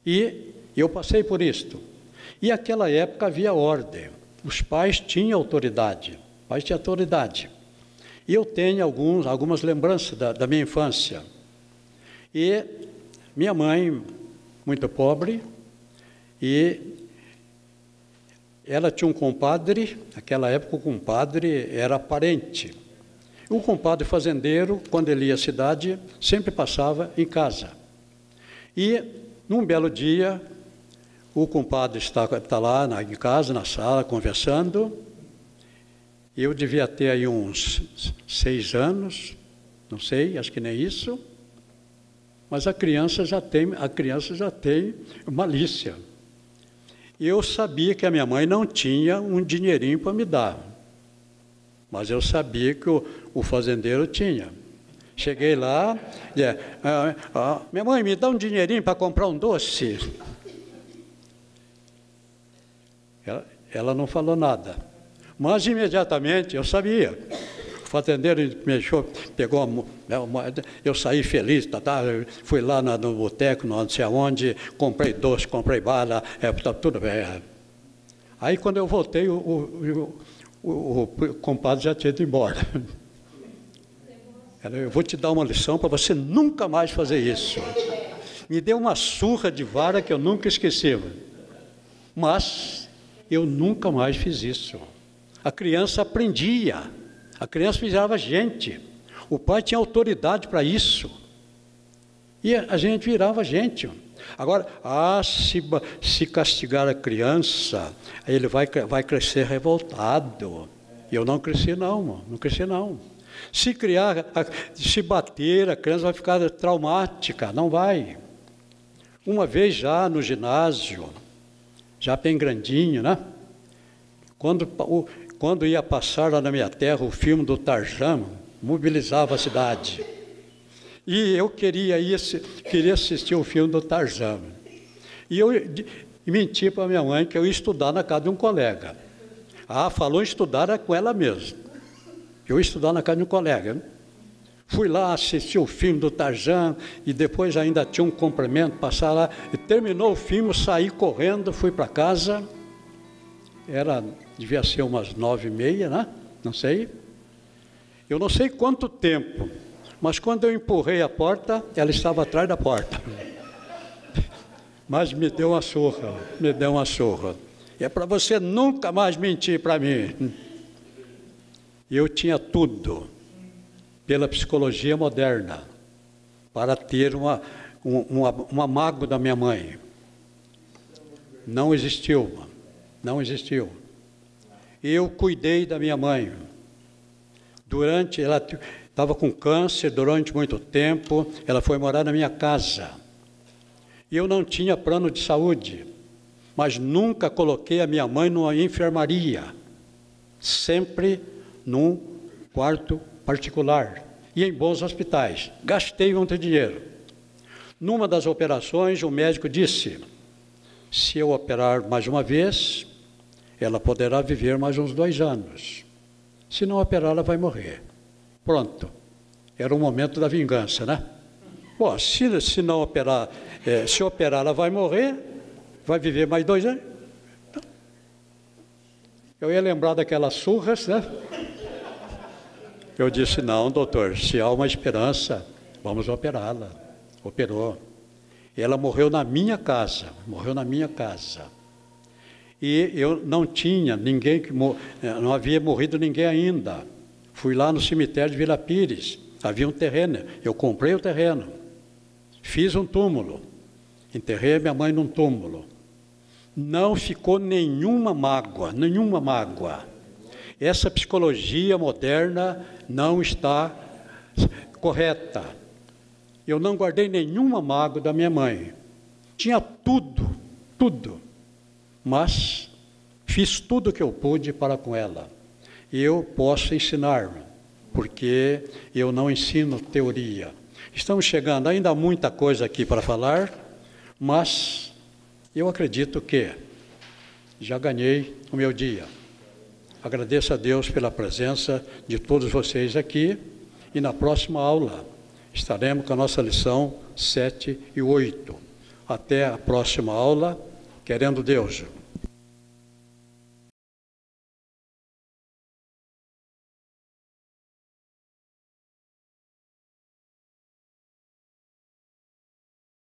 E eu passei por isto. E naquela época havia ordem. Os pais tinham autoridade. E eu tenho algumas lembranças da minha infância. E minha mãe, muito pobre, e ela tinha um compadre. Naquela época o compadre era parente. O compadre fazendeiro, quando ele ia à cidade, sempre passava em casa. E, num belo dia, o compadre está lá em casa, na sala, conversando. Eu devia ter aí uns 6 anos, não sei, acho que nem isso. Mas a criança já tem malícia. Eu sabia que a minha mãe não tinha um dinheirinho para me dar. Mas eu sabia que o fazendeiro tinha. Cheguei lá, minha mãe, me dá um dinheirinho para comprar um doce. Ela não falou nada. Mas imediatamente eu sabia. O fazendeiro me pegou a moeda, eu saí feliz, fui lá no boteco, não sei aonde, comprei doce, comprei bala, tudo bem. Aí quando eu voltei, o compadre já tinha ido embora. Eu vou te dar uma lição para você nunca mais fazer isso. Me deu uma surra de vara que eu nunca esqueci. Mas eu nunca mais fiz isso. A criança aprendia. A criança virava gente. O pai tinha autoridade para isso. E a gente virava gente. Agora, se castigar a criança, ele vai crescer revoltado. E eu não cresci não, não cresci não. Se bater, a criança vai ficar traumática, não vai. Uma vez já no ginásio, já bem grandinho, né? Quando ia passar lá na minha terra o filme do Tarzan, mobilizava a cidade. E eu queria assistir o filme do Tarzan. E eu menti para minha mãe que eu ia estudar na casa de um colega. Falou em estudar, era com ela mesma. Eu ia estudar na casa de um colega. Fui lá assistir o filme do Tarzan e depois ainda tinha um complemento, passar lá. E terminou o filme, saí correndo, fui para casa. Devia ser umas 9h30, né? Não sei. Eu não sei quanto tempo, mas quando eu empurrei a porta, ela estava atrás da porta. Mas me deu uma surra. E é para você nunca mais mentir para mim. Eu tinha tudo, pela psicologia moderna, para ter uma mágoa da minha mãe. Não existiu. Eu cuidei da minha mãe. Ela estava com câncer durante muito tempo, ela foi morar na minha casa. Eu não tinha plano de saúde, mas nunca coloquei a minha mãe numa enfermaria, sempre num quarto particular e em bons hospitais. Gastei muito dinheiro. Numa das operações, o médico disse: se eu operar mais uma vez, ela poderá viver mais uns 2 anos. Se não operar, ela vai morrer. Pronto. Era o momento da vingança, né? Bom, se não operar, se operar, ela vai morrer, vai viver mais 2 anos. Eu ia lembrar daquelas surras, né? Eu disse: não, doutor, se há uma esperança, vamos operá-la. Operou. E ela morreu na minha casa. E eu não tinha ninguém não havia morrido ninguém ainda. Fui lá no cemitério de Vila Pires, havia um terreno, eu comprei o terreno, fiz um túmulo, enterrei a minha mãe num túmulo. Não ficou nenhuma mágoa. Essa psicologia moderna não está correta. Eu não guardei nenhuma mágoa da minha mãe. Tinha tudo, mas fiz tudo o que eu pude para com ela. Eu posso ensinar, porque eu não ensino teoria. Estamos chegando, ainda há muita coisa aqui para falar, mas eu acredito que já ganhei o meu dia. Agradeço a Deus pela presença de todos vocês aqui, e na próxima aula estaremos com a nossa lição 7 e 8. Até a próxima aula, querendo Deus.